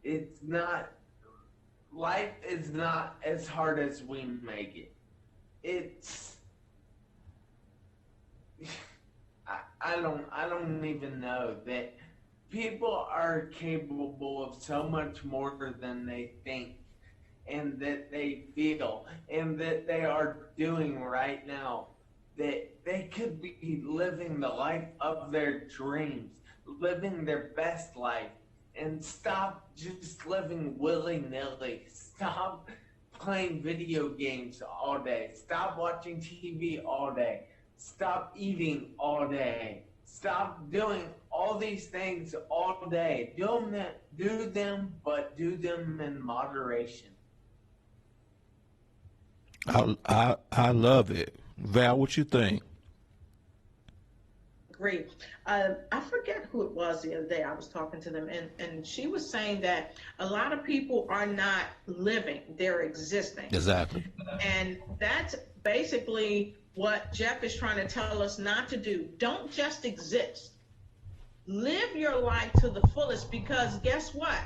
It's not, life is not as hard as we make it. It's, I don't even know that people are capable of so much more than they think and that they feel and that they are doing right now. That they could be living the life of their dreams, living their best life, and stop just living willy-nilly. Stop playing video games all day. Stop watching TV all day. Stop eating all day. Stop doing all these things all day. Do them, but do them in moderation. I love it. Val, what you think? Great. I forget who it was the other day. I was talking to them, and she was saying that a lot of people are not living, they're existing. Exactly. And that's basically what Jeff is trying to tell us not to do. Don't just exist. Live your life to the fullest, because guess what?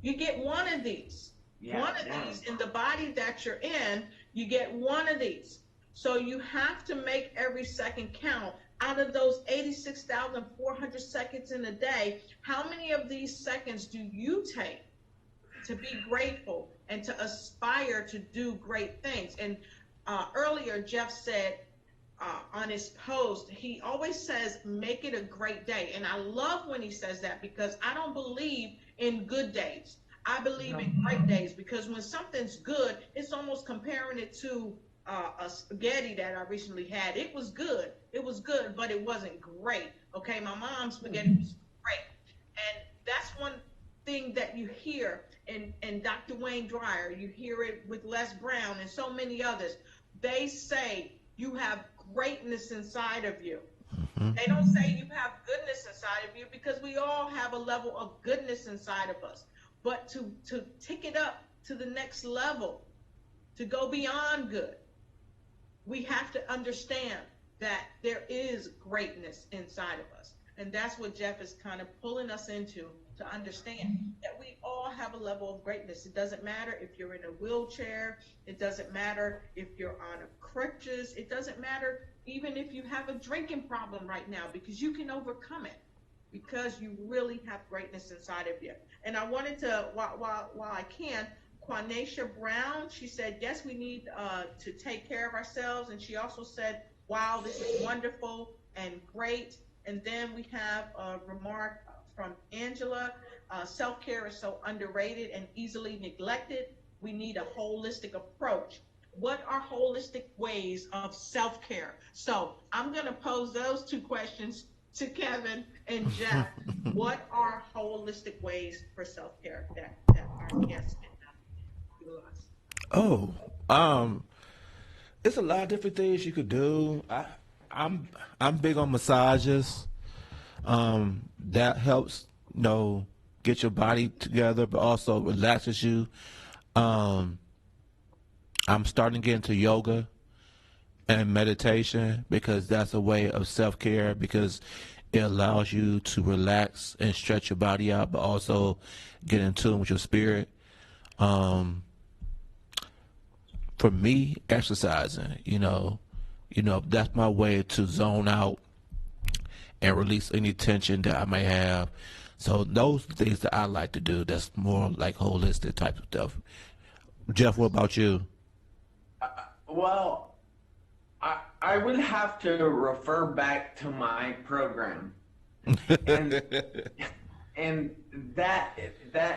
You get one of these. One of these in the body that you're in, you get one of these. So you have to make every second count. Out of those 86,400 seconds in a day, how many of these seconds do you take to be grateful and to aspire to do great things? And earlier, Jeff said on his post, he always says, make it a great day. And I love when he says that, because I don't believe in good days. I believe in great days, because when something's good, it's almost comparing it to a spaghetti that I recently had. It was good, but it wasn't great. Okay, my mom's spaghetti was great. And that's one thing that you hear in Dr. Wayne Dyer. You hear it with Les Brown and so many others. They say you have greatness inside of you. They don't say you have goodness inside of you, because we all have a level of goodness inside of us. But to take it up to the next level, to go beyond good, we have to understand that there is greatness inside of us. And that's what Jeff is kind of pulling us into, to understand that we all have a level of greatness. It doesn't matter if you're in a wheelchair. It doesn't matter if you're on a crutches. It doesn't matter even if you have a drinking problem right now, because you can overcome it, because you really have greatness inside of you. And I wanted to, while I can, Quanacia Brown, she said, yes, we need to take care of ourselves. And she also said, wow, this is wonderful and great. And then we have a remark from Angela, self-care is so underrated and easily neglected. We need a holistic approach. What are holistic ways of self-care? So I'm going to pose those two questions to Kevin and Jeff. What are holistic ways for self-care that our guests can utilize? Oh, it's a lot of different things you could do. I'm big on massages. That helps, get your body together, but also relaxes you. I'm starting to get into yoga and meditation, because that's a way of self-care, because it allows you to relax and stretch your body out, but also get in tune with your spirit. For me, exercising, that's my way to zone out and release any tension that I may have. So those are things that I like to do. That's more like holistic type of stuff. Jeff, what about you? Well, I would have to refer back to my program, and that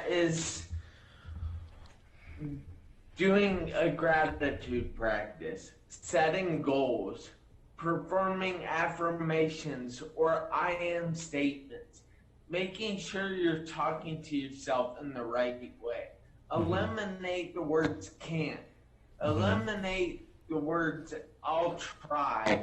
is doing a gratitude practice, setting goals, performing affirmations or I am statements, making sure you're talking to yourself in the right way. Eliminate the words can't. Eliminate the words I'll try.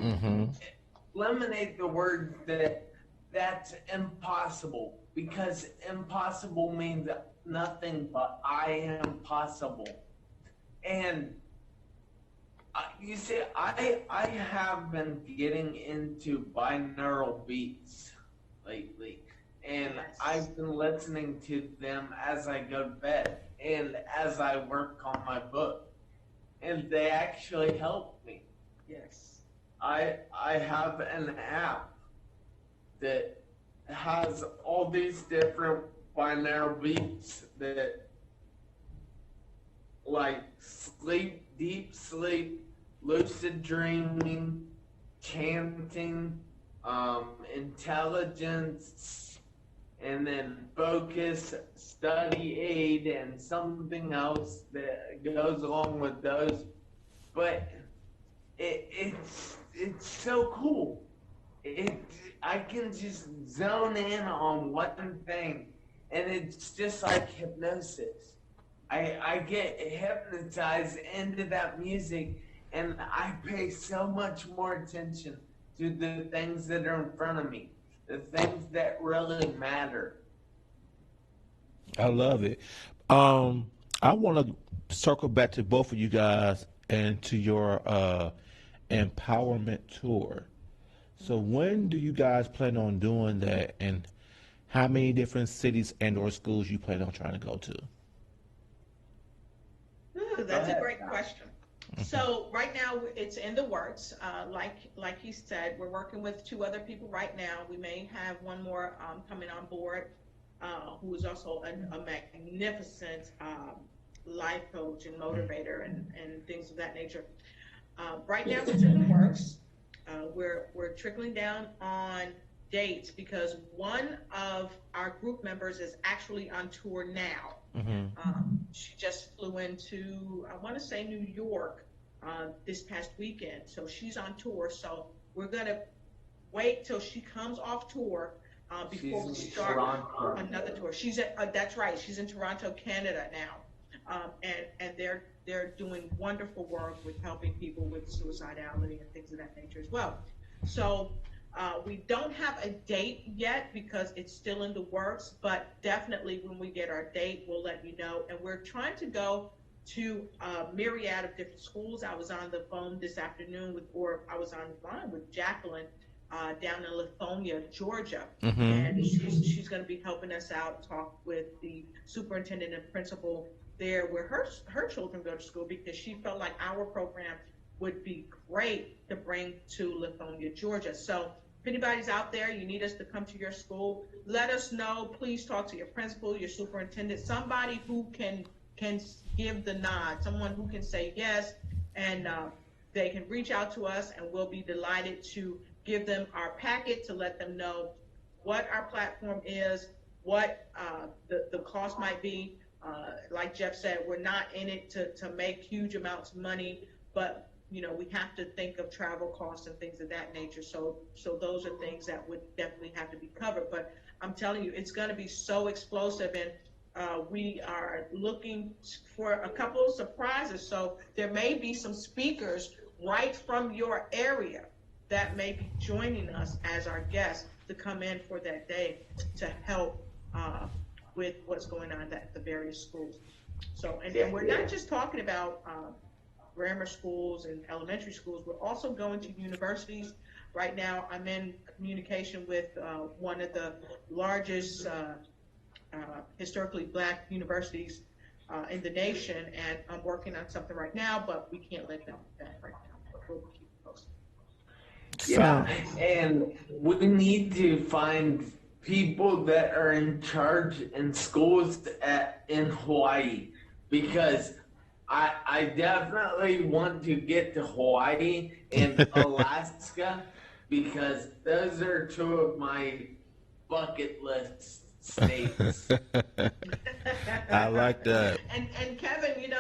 Eliminate the words that that's impossible, because impossible means nothing but I am possible. And you see, I have been getting into binaural beats lately, and Yes. I've been listening to them as I go to bed and as I work on my book, and they actually help me. Yes. I have an app that has all these different binaural beats that, like sleep, deep sleep, lucid dreaming, chanting, intelligence, and then focus, study aid, and something else that goes along with those. But it's so cool. I can just zone in on one thing, and it's just like hypnosis. I get hypnotized into that music, and I pay so much more attention to the things that are in front of me, the things that really matter. I love it. I want to circle back to both of you guys and to your empowerment tour. So when do you guys plan on doing that, and how many different cities and or schools you plan on trying to go to? Ooh, that's a great question. So right now it's in the works. Like he said, we're working with two other people right now. We may have one more coming on board, who is also a magnificent life coach and motivator and things of that nature. Right now it's in the works. We're trickling down on dates because one of our group members is actually on tour now. She just flew into, I want to say, New York this past weekend. So she's on tour. So we're going to wait till she comes off tour before we start another tour. That's right. She's in Toronto, Canada now. And they're doing wonderful work with helping people with suicidality and things of that nature as well. So we don't have a date yet because it's still in the works, but definitely when we get our date, we'll let you know. And we're trying to go to a myriad of different schools. I was on the phone this afternoon I was on the line with Jacqueline down in Lithonia, Georgia. And she's going to be helping us out, talk with the superintendent and principal there where her children go to school, because she felt like our program would be great to bring to Lithonia, Georgia. So if anybody's out there, you need us to come to your school, let us know. Please talk to your principal, your superintendent, somebody who can give the nod, someone who can say yes, and they can reach out to us, and we'll be delighted to give them our packet to let them know what our platform is, what the cost might be. Like Jeff said, we're not in it to make huge amounts of money, but we have to think of travel costs and things of that nature. So those are things that would definitely have to be covered. But I'm telling you, it's going to be so explosive, and we are looking for a couple of surprises. So there may be some speakers right from your area that may be joining us as our guests to come in for that day to help with what's going on at the various schools. So, and we're not just talking about grammar schools and elementary schools. We're also going to universities. Right now, I'm in communication with one of the largest historically Black universities in the nation, and I'm working on something right now, but we can't let them know that right now. But we'll keep you posted. Yeah, and we need to find people that are in charge in schools in Hawaii, because I definitely want to get to Hawaii and Alaska, because those are two of my bucket list states. I like that. And Kevin,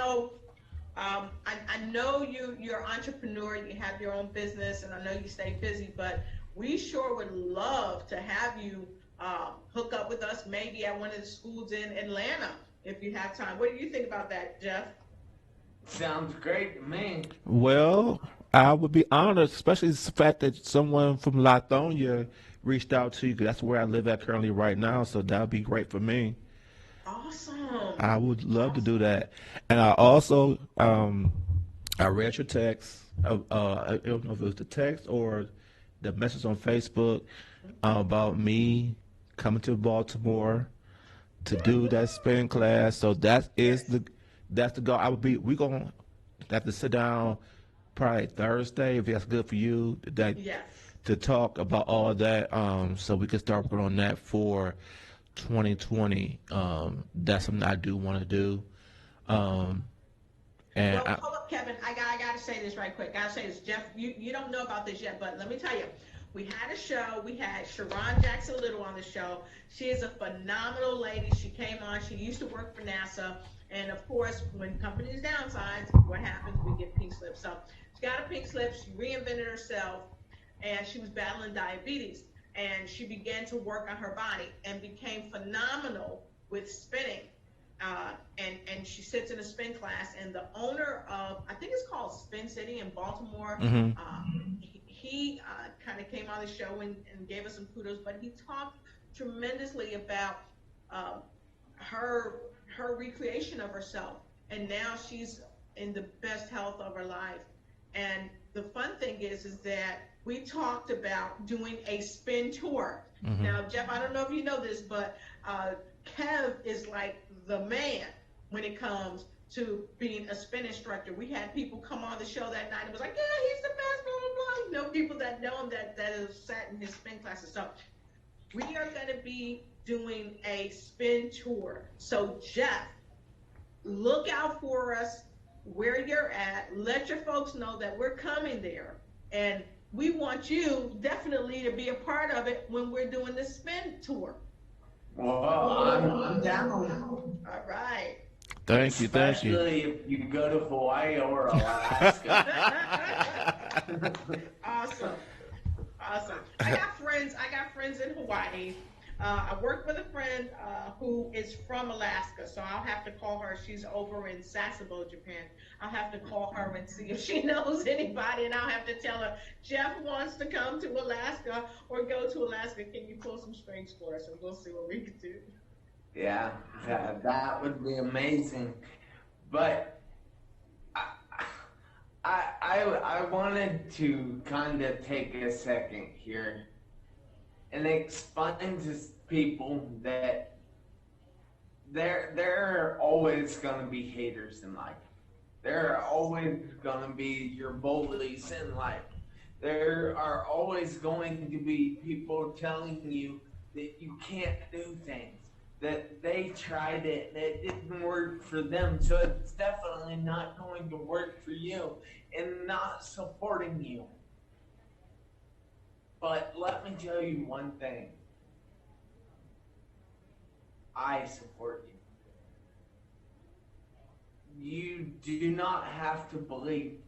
I know you're an entrepreneur, you have your own business, and I know you stay busy, but we sure would love to have you hook up with us, maybe at one of the schools in Atlanta, if you have time. What do you think about that, Jeff? Sounds great to me. Well, I would be honored, especially the fact that someone from Lithonia reached out to you, 'cause that's where I live at currently right now. So that would be great for me. Awesome. I would love to do that. And I also, I read your text. I don't know if it was the text or the message on Facebook about me coming to Baltimore to do that spin class. So Yes. that's the goal. We gonna have to sit down probably Thursday if that's good for you. Yes. To talk about all that, so we can start working on that for 2020. That's something I do want to do. Um, and Well, hold up, Kevin. I gotta say this right quick. Gotta say this, Jeff. You don't know about this yet, but let me tell you. We had a show. We had Sharon Jackson Little on the show. She is a phenomenal lady. She came on. She used to work for NASA, and of course, when companies downsize, what happens? We get pink slips. So she got a pink slip. She reinvented herself, and she was battling diabetes. And she began to work on her body and became phenomenal with spinning. And she sits in a spin class, and the owner of, I think it's called Spin City in Baltimore, hmm he kind of came on the show and gave us some kudos, but he talked tremendously about uh, her recreation of herself, and now she's in the best health of her life. And the fun thing is that we talked about doing a spin tour. hmm Now, Jeff, I don't know if you know this, but Kev is like the man when it comes to being a spin instructor. We had people come on the show that night and was like, yeah, he's the best, blah, blah, blah. You know, people that know him that have sat in his spin classes. So we are going to be doing a spin tour. So, Jeff, look out for us where you're at. Let your folks know that we're coming there. And we want you definitely to be a part of it when we're doing the spin tour. Well, I'm down. All right. Thank you. Especially if you go to Hawaii or Alaska. Awesome. Awesome. I got friends in Hawaii. I work with a friend who is from Alaska, so I'll have to call her. She's over in Sasebo, Japan. I'll have to call her and see if she knows anybody, and I'll have to tell her Jeff wants to come to Alaska or go to Alaska. Can you pull some strings for us? And we'll see what we can do. Yeah, that would be amazing. But I wanted to kind of take a second here and explain to people that there are always going to be haters in life. There are always going to be your bullies in life. There are always going to be people telling you that you can't do things, that they tried it and it didn't work for them, so it's definitely not going to work for you, and not supporting you. But let me tell you one thing. I support you. You do not have to believe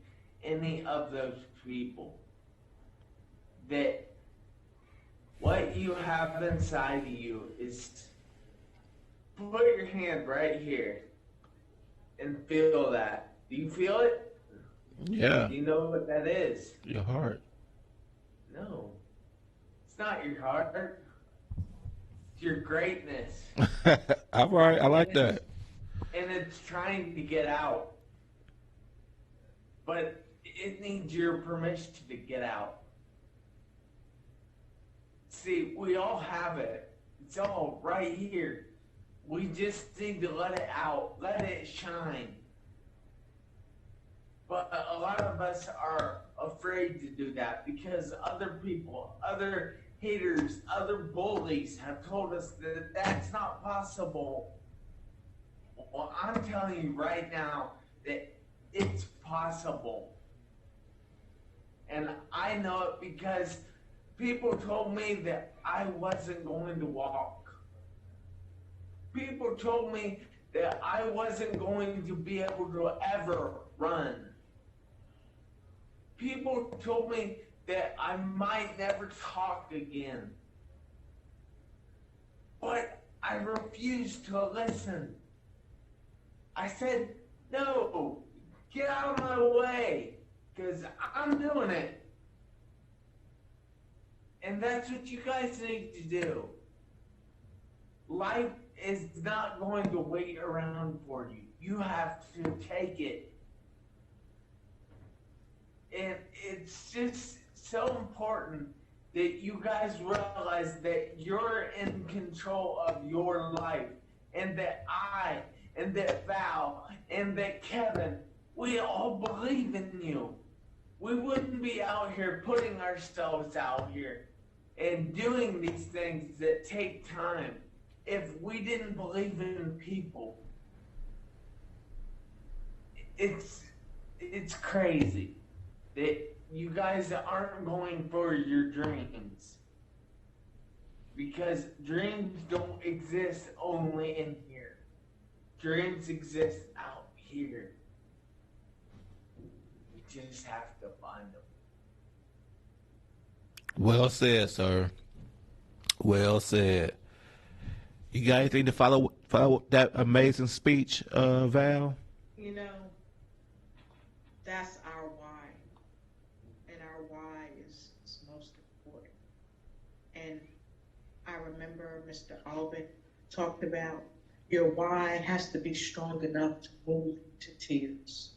any of those people. That what you have inside of you is, put your hand right here and feel that. Do you feel it? Yeah, Do you know what that is? your heart. No. It's not your heart. It's your greatness. All right, I like that. And it's trying to get out. But it needs your permission to get out. See, we all have it. It's all right here. We just need to let it out. Let it shine. But a lot of us are afraid to do that because other people, other haters, other bullies have told us that that's not possible. Well, I'm telling you right now that it's possible. And I know it because people told me that I wasn't going to walk. People told me that I wasn't going to be able to ever run. People told me that I might never talk again. But I refused to listen. I said, no, get out of my way, because I'm doing it. And that's what you guys need to do. Life is not going to wait around for you. You have to take it. And it's just so important that you guys realize that you're in control of your life, and that I, and that Val, and that Kevin, we all believe in you. We wouldn't be out here putting ourselves out here and doing these things that take time if we didn't believe in people. It's crazy that you guys aren't going for your dreams, because dreams don't exist only in here. Dreams exist out here. We just have to find them. Well said, sir. Well said. You got anything to follow that amazing speech, Val? You know, that's our why. And our why is most important. And I remember Mr. Albin talked about your why has to be strong enough to move you to tears.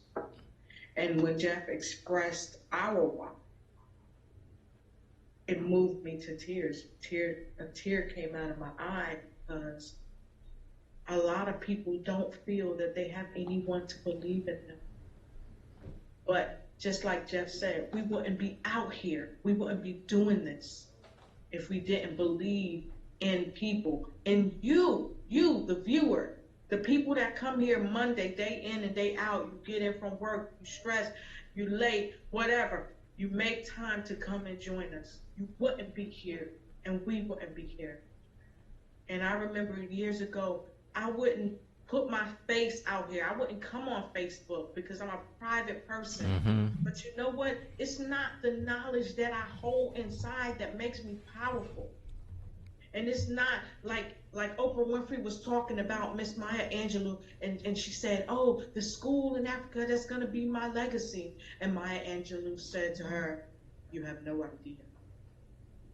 And when Jeff expressed our why, it moved me to tears. A tear came out of my eye because a lot of people don't feel that they have anyone to believe in them. But just like Jeff said, we wouldn't be out here. We wouldn't be doing this if we didn't believe in people. And you, the viewer, the people that come here Monday, day in and day out, you get in from work, you stress, you late, whatever. You make time to come and join us. You wouldn't be here, and we wouldn't be here. And I remember years ago, I wouldn't put my face out here. I wouldn't come on Facebook because I'm a private person. Mm-hmm. But you know what? It's not the knowledge that I hold inside that makes me powerful. And it's not like Oprah Winfrey was talking about Miss Maya Angelou, and she said, oh, the school in Africa, that's going to be my legacy. And Maya Angelou said to her, you have no idea.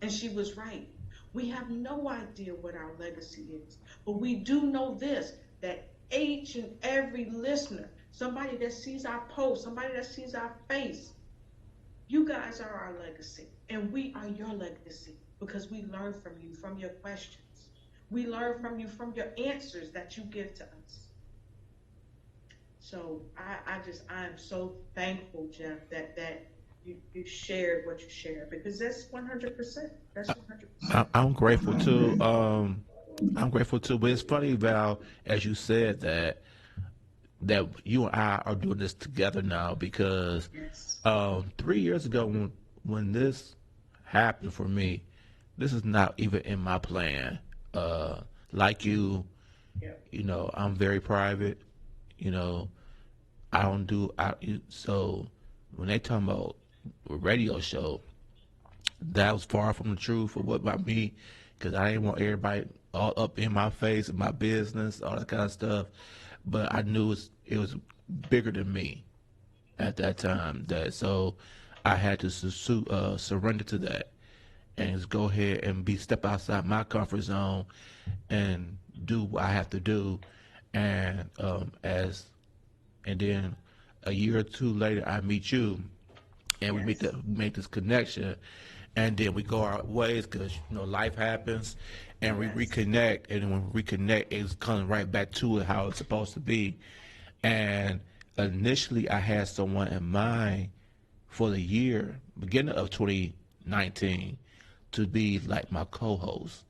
And she was right. We have no idea what our legacy is. But we do know this, that each and every listener, somebody that sees our post, somebody that sees our face, you guys are our legacy. And we are your legacy because we learn from you, from your questions. We learn from you, from your answers that you give to us. So I am so thankful, Jeff, that you shared what you shared, because that's 100%. That's 100%. I'm grateful too. I'm grateful too. But it's funny, Val, as you said that you and I are doing this together now, because Yes. 3 years ago when this happened for me, this is not even in my plan. Like you, Yeah. you know, I'm very private. You know, I don't do. So when they talking about a radio show, that was far from the truth for what about me, because I didn't want everybody all up in my face and my business, all that kind of stuff. But I knew it was bigger than me at that time. So I had to surrender to that and just go ahead and step outside my comfort zone and do what I have to do. And and then a year or two later, I meet you, and we make this connection, and then we go our ways because life happens, and we reconnect, and when we reconnect, it's coming right back to it how it's supposed to be. And initially, I had someone in mind for the year, beginning of 2019, to be like my co-host,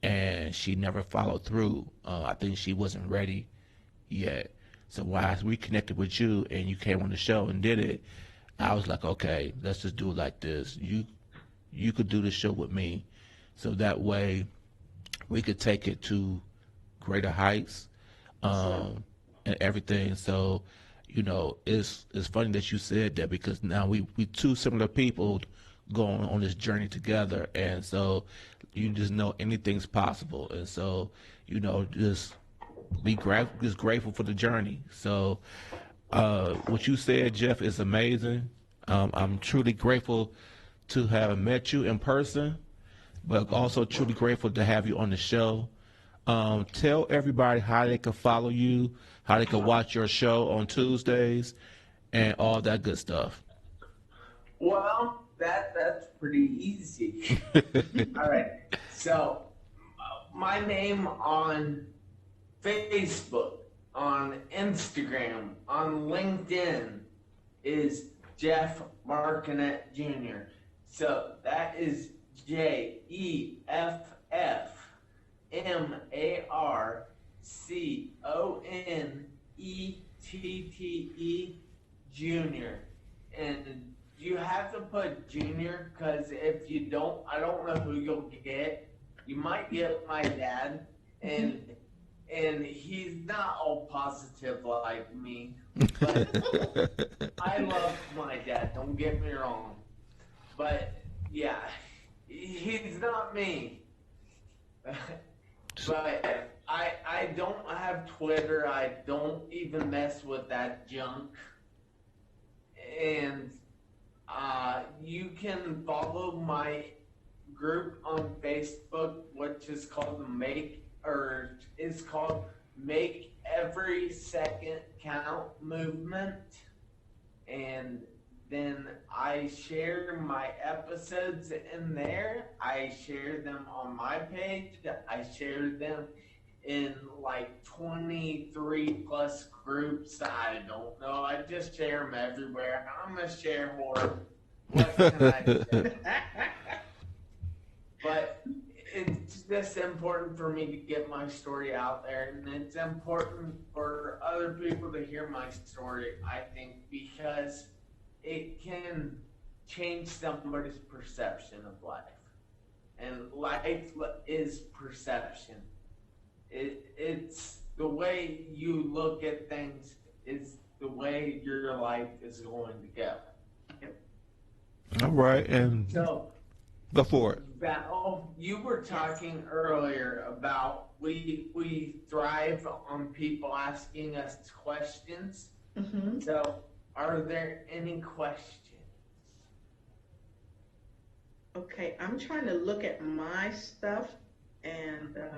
and she never followed through. I think she wasn't ready yet. So when I reconnected with you and you came on the show and did it, I was like, okay, let's just do it like this. You could do the show with me, so that way we could take it to greater heights, and everything. So, it's funny that you said that, because now we two similar people going on this journey together, and so you just know anything's possible, and so just be just grateful for the journey. So what you said, Jeff, is amazing. I'm truly grateful to have met you in person, but also truly grateful to have you on the show. Tell everybody how they can follow you, how they can watch your show on Tuesdays, and all that good stuff. Well, that's pretty easy. All right. So, my name on Facebook, on Instagram, on LinkedIn is Jeff Marconette Jr. So that is JeffMarconette Jr. And you have to put Junior because if you don't, I don't know who you'll get. You might get my dad, and he's not all positive like me, but I love my dad. Don't get me wrong, but yeah, he's not me. But I don't have Twitter. I don't even mess with that junk. And you can follow my group on Facebook, which is called Make Every Second Count Movement. And then I share my episodes in there. I share them on my page. I share them in like 23 plus groups. I don't know. I just share them everywhere. I'm a share whore. What can I say? But it's just important for me to get my story out there, and it's important for other people to hear my story, I think, because it can change somebody's perception of life. And life is perception. It's the way you look at things is the way your life is going to go. All right, and So, go for it. Val, you were talking earlier about we thrive on people asking us questions. Mm-hmm. So, are there any questions? Okay, I'm trying to look at my stuff, and the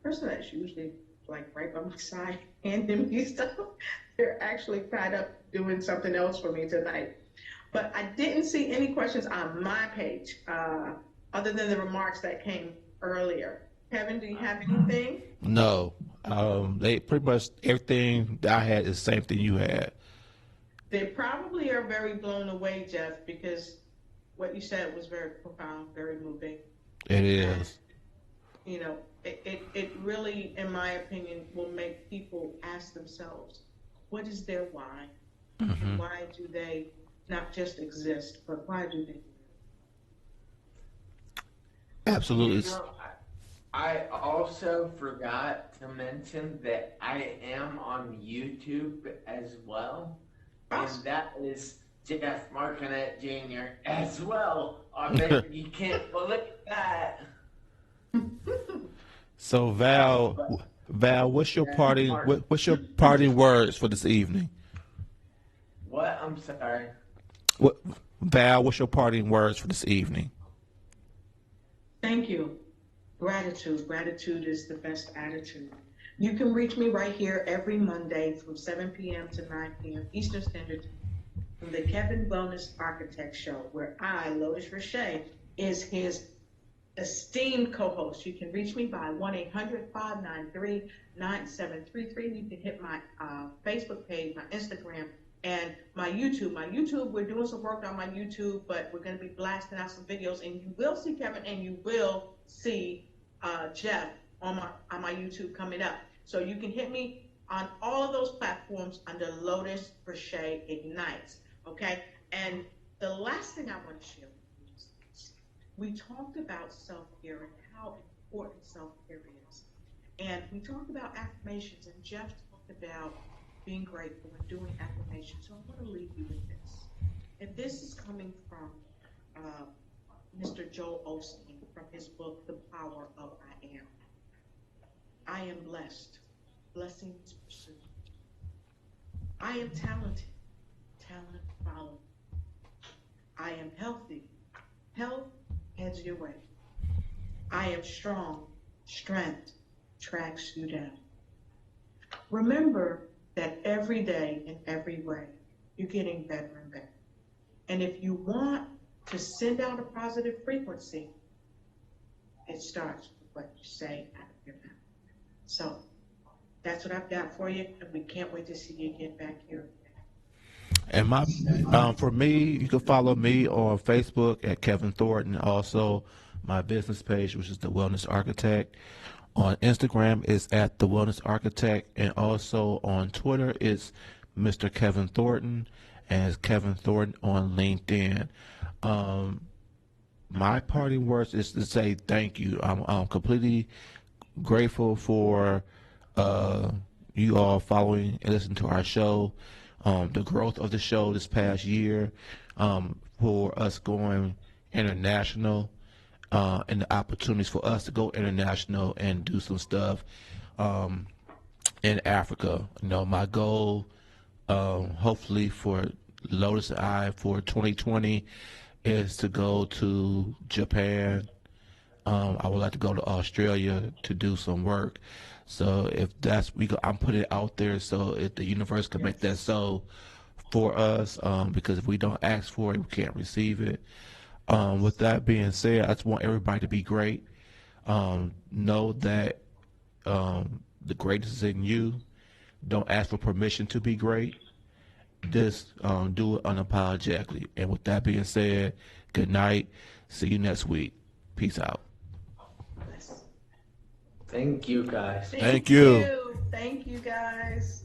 person that's usually like right by my side handing me stuff, they're actually tied up doing something else for me tonight. But I didn't see any questions on my page, other than the remarks that came earlier. Kevin, do you have anything? No, they pretty much everything that I had is the same thing you had. They probably are very blown away, Jeff, because what you said was very profound, very moving. It is. You know, it really, in my opinion, will make people ask themselves, what is their why? And why do they not just exist, but why do they? Absolutely. You know, I also forgot to mention that I am on YouTube as well. Awesome. And that is Jeff Marconette Jr. as well. I bet you can't believe that. So Val, what's your parting words for this evening? What? I'm sorry. Val, what's your parting words for this evening? Thank you. Gratitude. Gratitude is the best attitude. You can reach me right here every Monday from 7 p.m. to 9 p.m. Eastern Standard Time from the Kevin Wellness Architect Show, where I, Lotus Roche, is his esteemed co-host. You can reach me by 1-800-593-9733. You can hit my Facebook page, my Instagram, and my YouTube. My YouTube, we're doing some work on my YouTube, but we're going to be blasting out some videos, and you will see Kevin and you will see Jeff on my YouTube coming up. So you can hit me on all of those platforms under Lotus Roche Ignites. Okay? And the last thing I want to share with you is this. We talked about self-care and how important self-care is. And we talked about affirmations, and Jeff talked about being grateful and doing affirmations. So I want to leave you with this. And this is coming from Mr. Joel Osteen from his book, The Power of I Am. I am blessed. Blessings pursue. I am talented. Talent follow. I am healthy. Health heads your way. I am strong. Strength tracks you down. Remember that every day in every way, you're getting better and better. And if you want to send out a positive frequency, it starts with what you say out of your mouth. So that's what I've got for you, and we can't wait to see you get back here. And for me, you can follow me on Facebook at Kevin Thornton. Also, my business page, which is The Wellness Architect. On Instagram, is at The Wellness Architect. And also on Twitter, it's Mr. Kevin Thornton. And it's Kevin Thornton on LinkedIn. My parting words is to say thank you. I'm completely grateful for you all following and listening to our show, the growth of the show this past year, for us going international, and the opportunities for us to go international and do some stuff in Africa. You know, my goal, hopefully for Lotus and I for 2020, is to go to Japan. I would like to go to Australia to do some work. So if that's I'm putting it out there so if the universe can make that so for us, because if we don't ask for it, we can't receive it. With that being said, I just want everybody to be great. Know that the greatness is in you. Don't ask for permission to be great. Just do it unapologetically. And with that being said, good night. See you next week. Peace out. Thank you, guys. Thank you. Thank you, guys.